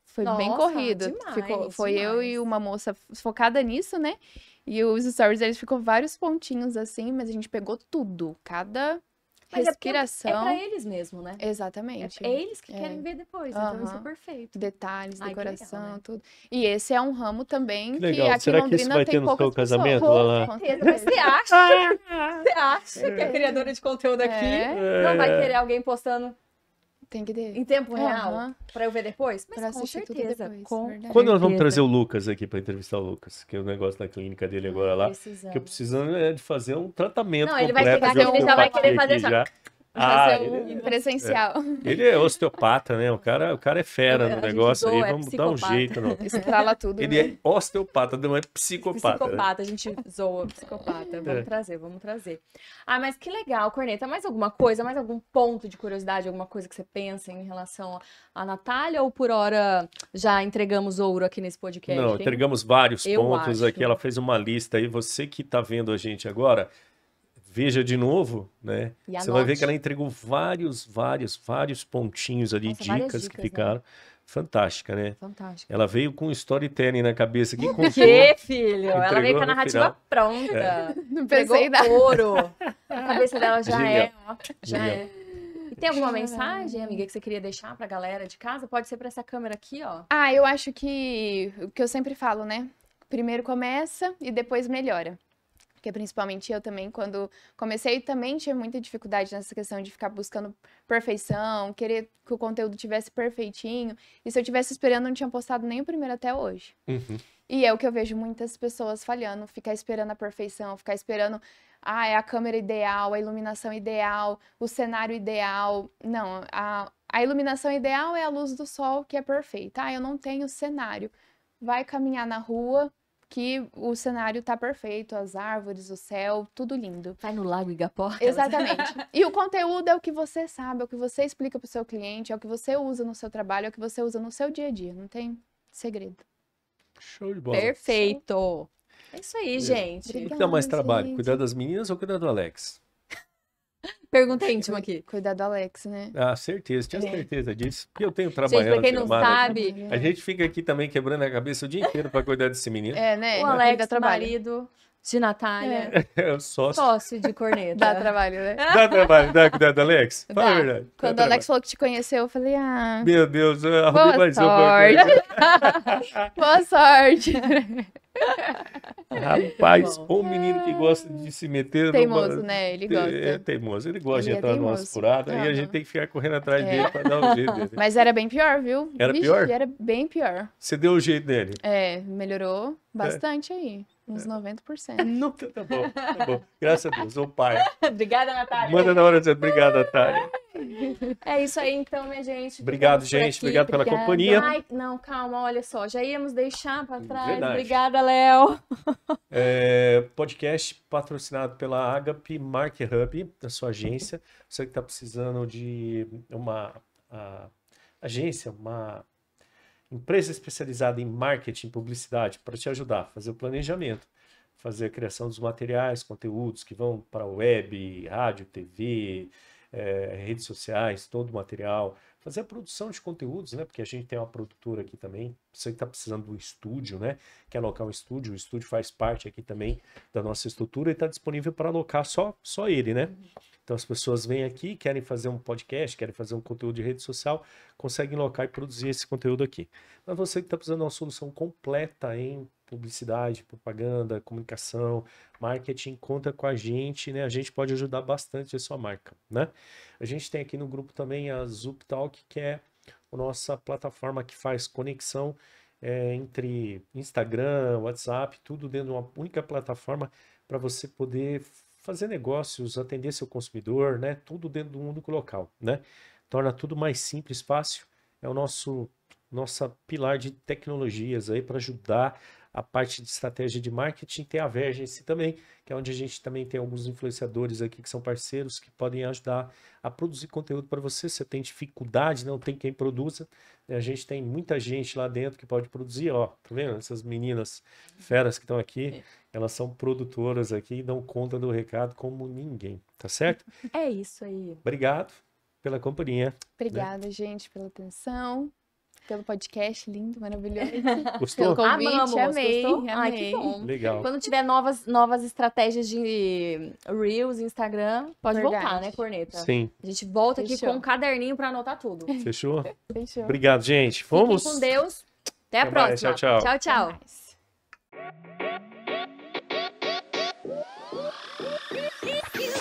Foi bem Nossa, corrido. demais, Foi eu e demais. uma moça focada nisso, né? E os stories deles ficou vários pontinhos assim, mas a gente pegou tudo. Cada Mas é porque respiração. é pra eles mesmo, né? Exatamente. É eles que É. querem ver depois. Então isso é Aham. perfeito. Detalhes, Ai, que legal, decoração, né? tudo. E esse é um ramo também Que que legal. aqui Será em que isso Londrina vai tem ter no seu poucas casamento pessoas. lá? Com Certeza, mas você acha? Você acha que a criadora de conteúdo aqui É, não vai querer alguém postando tem que ter. em tempo real Aham. pra eu ver depois? Mas Pra com assistir tudo certeza. depois, Com verdade. Quando nós vamos certeza. trazer o Lucas aqui pra entrevistar o Lucas? Que é o negócio da clínica dele agora lá. Precisamos. Que eu precisando é de fazer um tratamento Não, ele vai completo chegar de aqui, ele já vai osteopatia querer fazer aqui assim, já. Fazer ele, um presencial. ele é osteopata, né? O cara é fera A no gente negócio aí, zoa, é vamos dar um psicopata. jeito, não. Estrala tudo. Ele né? é osteopata, não é psicopata. Né? Psicopata, a gente zoa psicopata. É. Vamos trazer, vamos trazer. Ah, mas que legal, Corneta. Mais alguma coisa, mais algum ponto de curiosidade, alguma coisa que você pensa em relação à Natália? Ou por hora já entregamos ouro aqui nesse podcast? Não, hein? entregamos vários Eu pontos acho. aqui. Ela fez uma lista aí. Você que está vendo a gente agora, veja de novo, né? E Você vai ver anote. que ela entregou vários pontinhos ali, Nossa, várias dicas que dicas, né? ficaram. Fantástica, né? Fantástico. Ela veio com storytelling na cabeça aqui, contou. Que, filho? Ela Entregou veio com a no narrativa final. pronta. Não Entregou pensei em nada. ouro. A cabeça dela já Genial. é, ó. Já Genial. é. E tem alguma mensagem, amiga, que você queria deixar pra galera de casa? Pode ser pra essa câmera aqui, ó. Ah, eu acho que o que eu sempre falo, né? Primeiro começa e depois melhora. Porque principalmente eu também, quando comecei, também tinha muita dificuldade nessa questão de ficar buscando perfeição, querer que o conteúdo tivesse perfeitinho. E se eu tivesse esperando, eu não tinha postado nem o primeiro até hoje. Uhum. E é o que eu vejo muitas pessoas falhando, ficar esperando a perfeição, ficar esperando, é a câmera ideal, a iluminação ideal, o cenário ideal. Não, a iluminação ideal é a luz do sol, que é perfeita. Eu não tenho cenário. Vai caminhar na rua, que o cenário tá perfeito, as árvores, o céu, tudo lindo. Vai no Lago Igapó. Exatamente. E o conteúdo é o que você sabe, é o que você explica pro seu cliente, é o que você usa no seu trabalho, é o que você usa no seu dia a dia. Não tem segredo. Show de bola. Perfeito. É isso aí, gente. O que dá mais trabalho? gente. Cuidar das meninas ou cuidar do Alex? Pergunta íntima aqui. Cuidar do Alex, né? Ah, certeza, tinha certeza disso. Porque eu tenho Gente, trabalhado. pra quem não gramado aqui. sabe, A gente fica aqui também quebrando a cabeça o dia inteiro pra cuidar desse menino. É, né? o Ele Alex, dá trabalho. marido de Natália, É o sócio. sócio de corneta. Dá trabalho, né? Dá trabalho, dá cuidar do Alex? Fala a Dá. verdade. dá Quando o trabalho. Alex falou que te conheceu, eu falei, Meu Deus, eu arrumei boa mais um. sorte. Boa sorte. Rapaz, Bom. ou um menino que gosta de se meter Teimoso, numa... né? Ele É gosta. teimoso, ele gosta de Ele é entrar numa teimoso. furada e a Aham. gente tem que ficar correndo atrás É. dele pra dar um jeito dele. Mas era bem pior, viu? Era Vixe, pior? Era bem pior. Você deu o jeito dele. É, melhorou bastante aí. Uns 90%. Não, tá bom, tá bom. Graças a Deus, ô pai. Obrigada, Natália. Manda na hora de dizer obrigado, Natália. É isso aí, então, minha gente. Obrigado, Ficamos por gente. aqui. Obrigado pela Obrigada. companhia. Ai, não, calma, olha só. Já íamos deixar pra trás. Verdade. Obrigada, Léo. Podcast patrocinado pela Agape Market Hub, da sua agência. Você que está precisando de uma agência, uma empresa especializada em marketing, publicidade, para te ajudar a fazer o planejamento, fazer a criação dos materiais, conteúdos que vão para web, rádio, TV, redes sociais, todo o material, fazer a produção de conteúdos, né? Porque a gente tem uma produtora aqui também. Você que está precisando do estúdio, né? Quer alocar um estúdio, o estúdio faz parte aqui também da nossa estrutura e está disponível para alocar só ele, né? Então as pessoas vêm aqui, querem fazer um podcast, querem fazer um conteúdo de rede social, conseguem alocar e produzir esse conteúdo aqui. Mas você que está precisando de uma solução completa em publicidade, propaganda, comunicação, marketing, conta com a gente, né? A gente pode ajudar bastante a sua marca, né? A gente tem aqui no grupo também a ZupTalk, que é a nossa plataforma que faz conexão entre Instagram, WhatsApp, tudo dentro de uma única plataforma para você poder fazer negócios, atender seu consumidor, né? Tudo dentro de um único local, né? Torna tudo mais simples, fácil. É o nossa pilar de tecnologias aí para ajudar a parte de estratégia de marketing. Tem a Vergence também, que é onde a gente também tem alguns influenciadores aqui que são parceiros que podem ajudar a produzir conteúdo para você. Você tem dificuldade, não tem quem produza, né? A gente tem muita gente lá dentro que pode produzir, ó, tá vendo? Essas meninas feras que estão aqui, elas são produtoras aqui e dão conta do recado como ninguém, tá certo? É isso aí. Obrigado pela companhia. Obrigada, gente, pela atenção, pelo podcast lindo, maravilhoso. Gostou? Pelo convite, Amamos, amei, gostou? amei. Ai, que bom. Legal. Quando tiver novas estratégias de Reels, Instagram, pode Verdade. voltar, né, Corneta? Sim, A gente volta aqui Fechou. com um caderninho para anotar tudo. fechou? Fechou. Obrigado, gente. Vamos. Fiquem com Deus. Até a Até mais. próxima. Tchau, tchau. Tchau, tchau. Até mais.